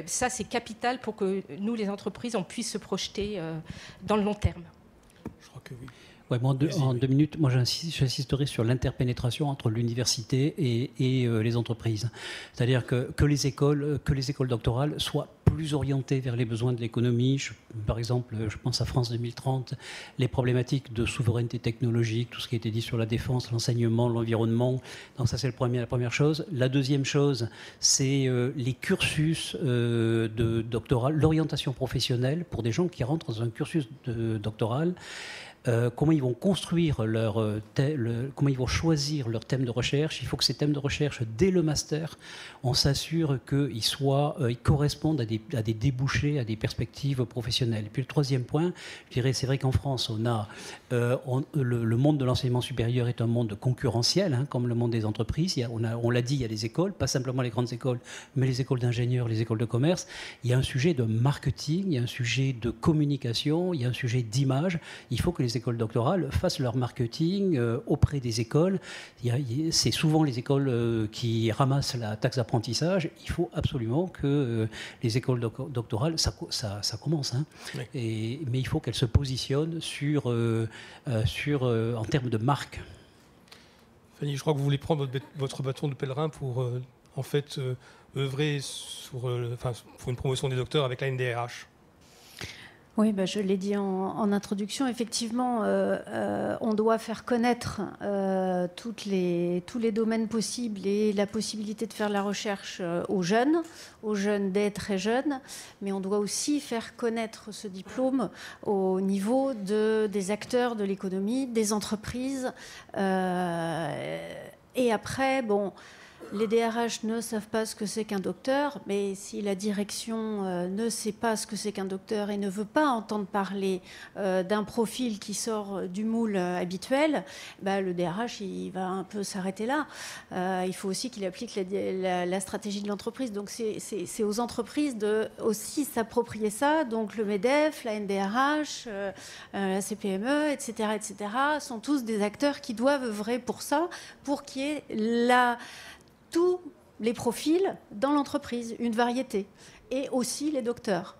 ça c'est capital pour que nous, les entreprises, on puisse se projeter dans le long terme. Je crois que oui. Ouais, en 2 minutes, moi j'insisterai sur l'interpénétration entre l'université et les entreprises. C'est-à-dire que les écoles doctorales soient plus orientées vers les besoins de l'économie. Par exemple, je pense à France 2030, les problématiques de souveraineté technologique, tout ce qui a été dit sur la défense, l'enseignement, l'environnement. Donc ça, c'est la première chose. La deuxième chose, c'est les cursus de doctoral, l'orientation professionnelle pour des gens qui rentrent dans un cursus doctoral. comment ils vont construire comment ils vont choisir leur thème de recherche. Il faut que ces thèmes de recherche, dès le master, on s'assure qu'ils correspondent à des débouchés, à des perspectives professionnelles. Et puis le troisième point, je dirais, c'est vrai qu'en France, le monde de l'enseignement supérieur est un monde concurrentiel, hein, comme le monde des entreprises. On l'a dit, il y a les écoles, pas simplement les grandes écoles, mais les écoles d'ingénieurs, les écoles de commerce. Il y a un sujet de marketing, il y a un sujet de communication, il y a un sujet d'image. Il faut que les écoles doctorales fassent leur marketing auprès des écoles. C'est souvent les écoles qui ramassent la taxe d'apprentissage. Il faut absolument que les écoles doctorales, ça commence, hein. Oui. Mais il faut qu'elles se positionnent en termes de marque. Fanny, je crois que vous voulez prendre votre bâton de pèlerin pour en fait œuvrer pour une promotion des docteurs avec la NDRH. Oui, je l'ai dit en introduction. Effectivement, on doit faire connaître tous les domaines possibles et la possibilité de faire de la recherche aux jeunes dès très jeunes. Mais on doit aussi faire connaître ce diplôme au niveau des acteurs de l'économie, des entreprises. Et après, les DRH ne savent pas ce que c'est qu'un docteur, mais si la direction ne sait pas ce que c'est qu'un docteur et ne veut pas entendre parler d'un profil qui sort du moule habituel, le DRH il va un peu s'arrêter là. Il faut aussi qu'il applique la stratégie de l'entreprise. Donc c'est aux entreprises de aussi s'approprier ça. Donc le MEDEF, la NDRH, la CPME, etc., sont tous des acteurs qui doivent œuvrer pour ça, pour qu'il y ait tous les profils dans l'entreprise, une variété, et aussi les docteurs.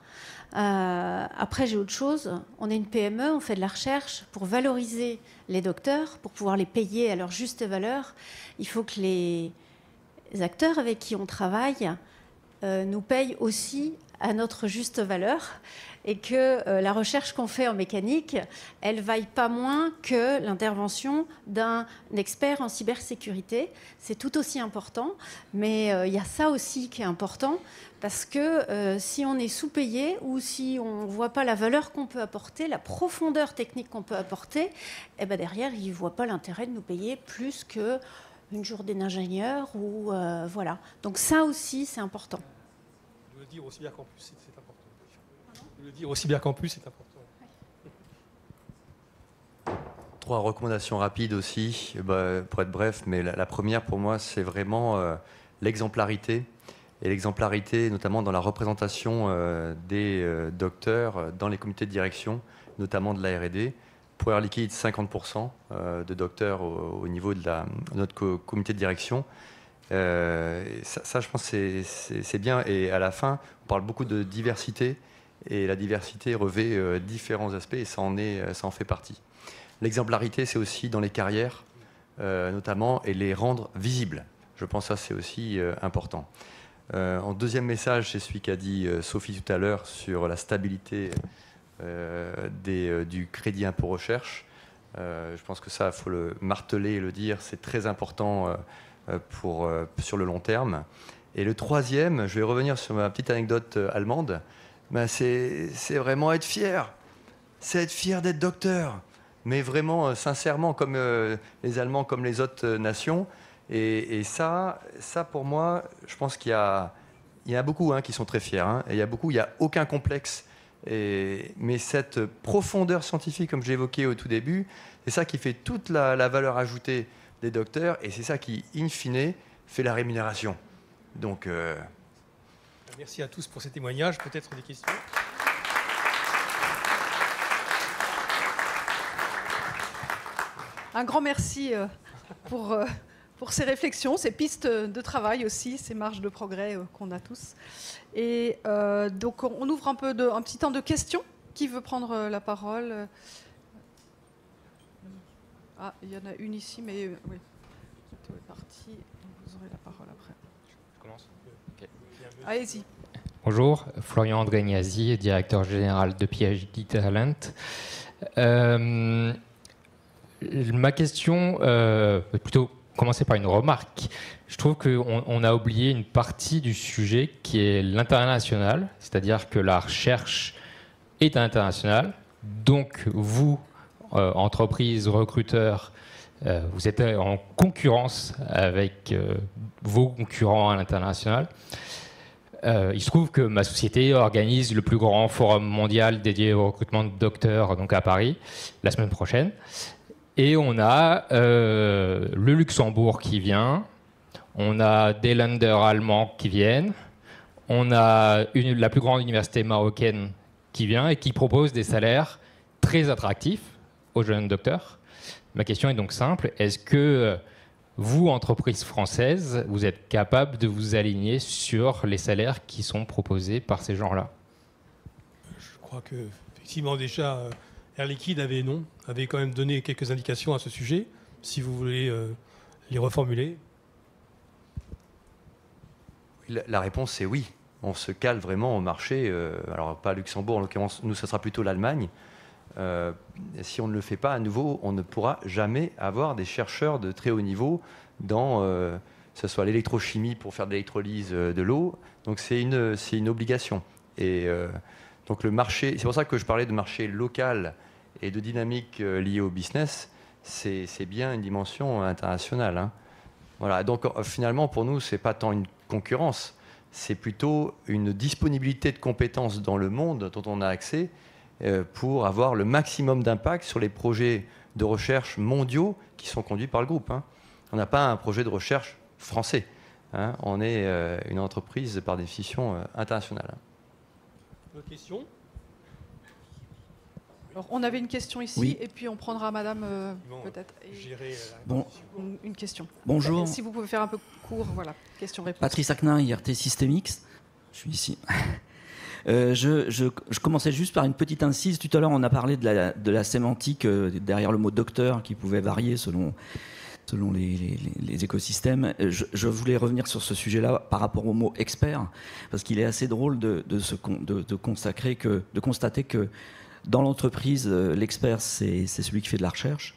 Après, j'ai autre chose. On est une PME, on fait de la recherche pour valoriser les docteurs, pour pouvoir les payer à leur juste valeur. Il faut que les acteurs avec qui on travaille nous payent aussi à notre juste valeur et que la recherche qu'on fait en mécanique, elle vaille pas moins que l'intervention d'un expert en cybersécurité. C'est tout aussi important, mais il y a ça aussi qui est important, parce que si on est sous-payé ou si on ne voit pas la valeur qu'on peut apporter, la profondeur technique qu'on peut apporter, derrière, ils ne voient pas l'intérêt de nous payer plus qu'une journée d'ingénieur. Voilà. Donc ça aussi, c'est important. De le dire au cybercampus, c'est important. De le dire au cybercampus, c'est important. 3 recommandations rapides aussi, pour être bref, mais la première pour moi, c'est vraiment l'exemplarité. Et l'exemplarité, notamment dans la représentation des docteurs dans les comités de direction, notamment de la R&D. Pour Air Liquide, 50% de docteurs au niveau de notre comité de direction. Ça, je pense que c'est bien. Et à la fin, on parle beaucoup de diversité. Et la diversité revêt différents aspects et ça en fait partie. L'exemplarité, c'est aussi dans les carrières, notamment, et les rendre visibles. Je pense que ça, c'est aussi important. En deuxième message, c'est celui qu'a dit Sophie tout à l'heure sur la stabilité du crédit impôt recherche. Je pense que ça, il faut le marteler et le dire, c'est très important sur le long terme. Et le troisième, je vais revenir sur ma petite anecdote allemande, c'est vraiment être fier. C'est être fier d'être docteur. Mais vraiment, sincèrement, comme les Allemands, comme les autres nations. Et ça, pour moi, je pense qu'il y a beaucoup qui sont très fiers. Et il n'y a aucun complexe. Mais cette profondeur scientifique, comme je l'évoquais au tout début, c'est ça qui fait toute la valeur ajoutée des docteurs. Et c'est ça qui, in fine, fait la rémunération. Donc... Merci à tous pour ces témoignages. Peut-être des questions ? Un grand merci pour ces réflexions, ces pistes de travail aussi, ces marges de progrès qu'on a tous. Et donc, on ouvre un petit temps de questions. Qui veut prendre la parole ? Ah, il y en a une ici, mais oui. Tout est parti. Vous aurez la parole après. Je commence ? Okay. Allez-y. Bonjour, Florian André-Niazi, directeur général de PhD Talent. Ma question peut plutôt commencer par une remarque. Je trouve qu'on a oublié une partie du sujet qui est l'international, c'est-à-dire que la recherche est internationale. Donc vous, entreprise, recruteur, vous êtes en concurrence avec vos concurrents à l'international. Il se trouve que ma société organise le plus grand forum mondial dédié au recrutement de docteurs donc à Paris la semaine prochaine. Et on a le Luxembourg qui vient, on a des Länder allemands qui viennent, on a la plus grande université marocaine qui vient et qui propose des salaires très attractifs aux jeunes docteurs. Ma question est donc simple, est-ce que vous, entreprise française, vous êtes capable de vous aligner sur les salaires qui sont proposés par ces gens-là? Je crois que, effectivement, déjà, Air Liquide avait quand même donné quelques indications à ce sujet. Si vous voulez les reformuler. La réponse, c'est oui. On se cale vraiment au marché. Alors, pas Luxembourg, en l'occurrence, nous, ce sera plutôt l'Allemagne. Si on ne le fait pas à nouveau, on ne pourra jamais avoir des chercheurs de très haut niveau dans, que ce soit l'électrochimie pour faire de l'électrolyse de l'eau. Donc c'est une obligation. Et donc le marché, c'est pour ça que je parlais de marché local et de dynamique liée au business. C'est bien une dimension internationale, hein. Voilà. Donc finalement pour nous c'est pas tant une concurrence, c'est plutôt une disponibilité de compétences dans le monde dont on a accès pour avoir le maximum d'impact sur les projets de recherche mondiaux qui sont conduits par le groupe, hein. On n'a pas un projet de recherche français, hein. On est une entreprise par définition internationale. D'autres questions? Alors, on avait une question ici, oui. Et puis on prendra Madame peut-être. Une question. Bonjour. Si vous pouvez faire un peu court, voilà. Question-réponse. Patrice Acnin, IRT Systemix. Je suis ici. Je commençais juste par une petite incise. Tout à l'heure, on a parlé de la sémantique derrière le mot docteur qui pouvait varier selon les écosystèmes. Je voulais revenir sur ce sujet-là par rapport au mot expert, parce qu'il est assez drôle de constater que dans l'entreprise, l'expert, c'est celui qui fait de la recherche.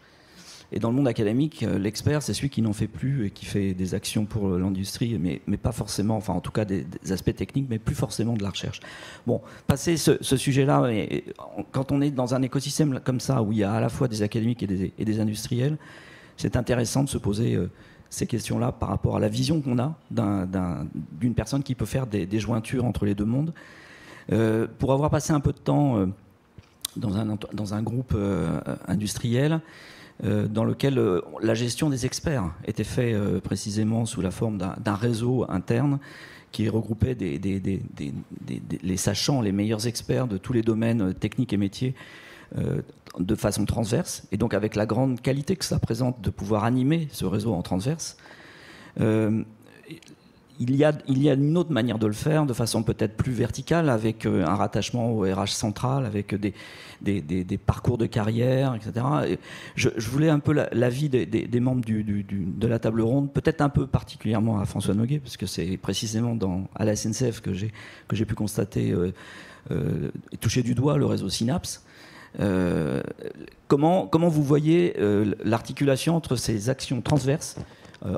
Et dans le monde académique, l'expert, c'est celui qui n'en fait plus et qui fait des actions pour l'industrie, mais pas forcément, enfin en tout cas des aspects techniques, mais plus forcément de la recherche. Bon, passer ce sujet-là, quand on est dans un écosystème comme ça, où il y a à la fois des académiques et des industriels, c'est intéressant de se poser ces questions-là par rapport à la vision qu'on a d'une personne qui peut faire des jointures entre les deux mondes. Pour avoir passé un peu de temps dans un groupe industriel, dans lequel la gestion des experts était faite précisément sous la forme d'un réseau interne qui regroupait les sachants, les meilleurs experts de tous les domaines techniques et métiers de façon transverse, et donc avec la grande qualité que ça présente de pouvoir animer ce réseau en transverse. Il y a une autre manière de le faire, de façon peut-être plus verticale, avec un rattachement au RH central, avec des parcours de carrière, etc. Et je voulais un peu l'avis des membres de la table ronde, peut-être un peu particulièrement à François Noguet, parce que c'est précisément à la SNCF que j'ai pu constater et toucher du doigt le réseau Synapse. Comment vous voyez l'articulation entre ces actions transverses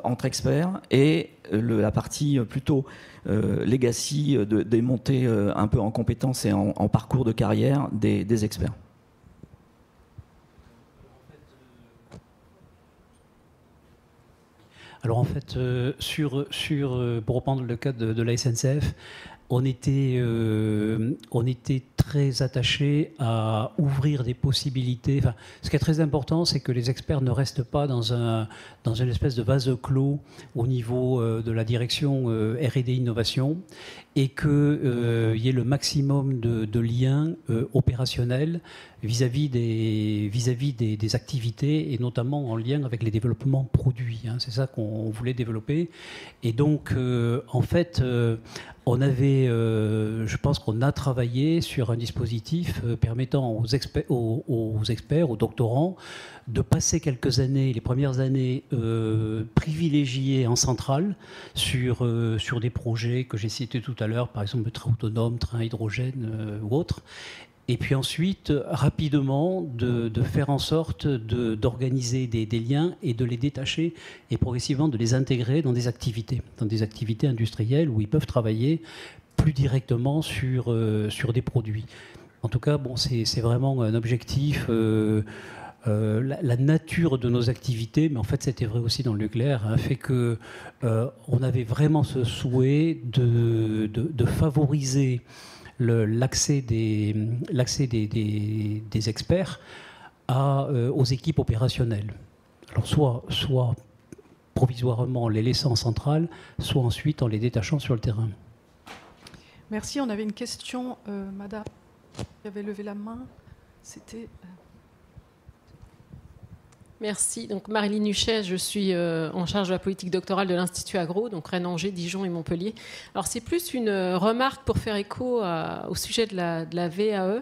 entre experts et la partie plutôt legacy des montées un peu en compétences et en parcours de carrière des experts? Alors en fait, pour reprendre le cas de la SNCF, on était très attaché à ouvrir des possibilités. Enfin, ce qui est très important, c'est que les experts ne restent pas dans une espèce de vase clos au niveau de la direction R&D Innovation, et qu'il y ait le maximum de liens opérationnels vis-à-vis des activités, et notamment en lien avec les développements produits, hein. C'est ça qu'on voulait développer. Et donc, en fait, on avait, je pense qu'on a travaillé sur un dispositif permettant aux experts, aux doctorants, de passer quelques années, les premières années privilégiées en centrale sur des projets que j'ai cités tout à l'heure, par exemple le train autonome, train hydrogène ou autre. Et puis ensuite, rapidement, de faire en sorte d'organiser des liens et de les détacher et progressivement de les intégrer dans des activités industrielles où ils peuvent travailler plus directement sur des produits. En tout cas, bon, c'est vraiment un objectif la nature de nos activités, mais en fait c'était vrai aussi dans le nucléaire, a fait que on avait vraiment ce souhait de favoriser l'accès des experts aux équipes opérationnelles. Alors soit provisoirement en les laissant en centrale, soit ensuite en les détachant sur le terrain. Merci. On avait une question, madame, qui avait levé la main. C'était... Merci. Donc Marilyn Huchet, je suis en charge de la politique doctorale de l'Institut Agro, donc Rennes, Angers, Dijon et Montpellier. Alors c'est plus une remarque pour faire écho au sujet de la VAE.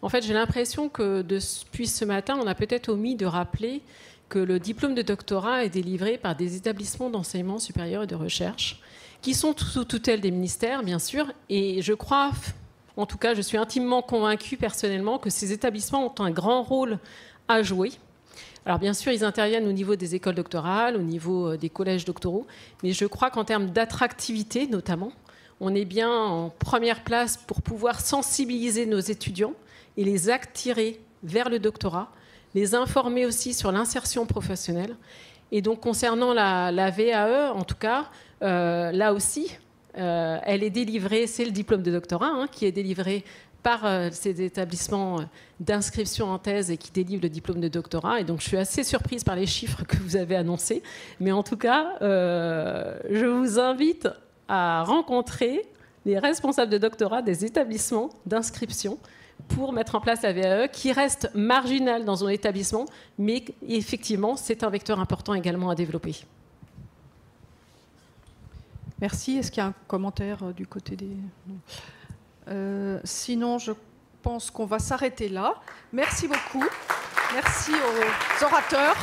En fait, j'ai l'impression que depuis ce matin, on a peut-être omis de rappeler que le diplôme de doctorat est délivré par des établissements d'enseignement supérieur et de recherche, qui sont sous tutelle des ministères, bien sûr, et je crois, en tout cas, je suis intimement convaincue personnellement que ces établissements ont un grand rôle à jouer. Alors bien sûr, ils interviennent au niveau des écoles doctorales, au niveau des collèges doctoraux, mais je crois qu'en termes d'attractivité notamment, on est bien en première place pour pouvoir sensibiliser nos étudiants et les attirer vers le doctorat, les informer aussi sur l'insertion professionnelle. Et donc concernant la VAE, en tout cas, là aussi, elle est délivrée, c'est le diplôme de doctorat qui est délivré par ces établissements d'inscription en thèse et qui délivrent le diplôme de doctorat. Et donc, je suis assez surprise par les chiffres que vous avez annoncés. Mais en tout cas, je vous invite à rencontrer les responsables de doctorat des établissements d'inscription pour mettre en place la VAE, qui reste marginale dans un établissement, mais effectivement, c'est un vecteur important également à développer. Merci. Est-ce qu'il y a un commentaire du côté des... sinon, je pense qu'on va s'arrêter là. Merci beaucoup. Merci aux orateurs.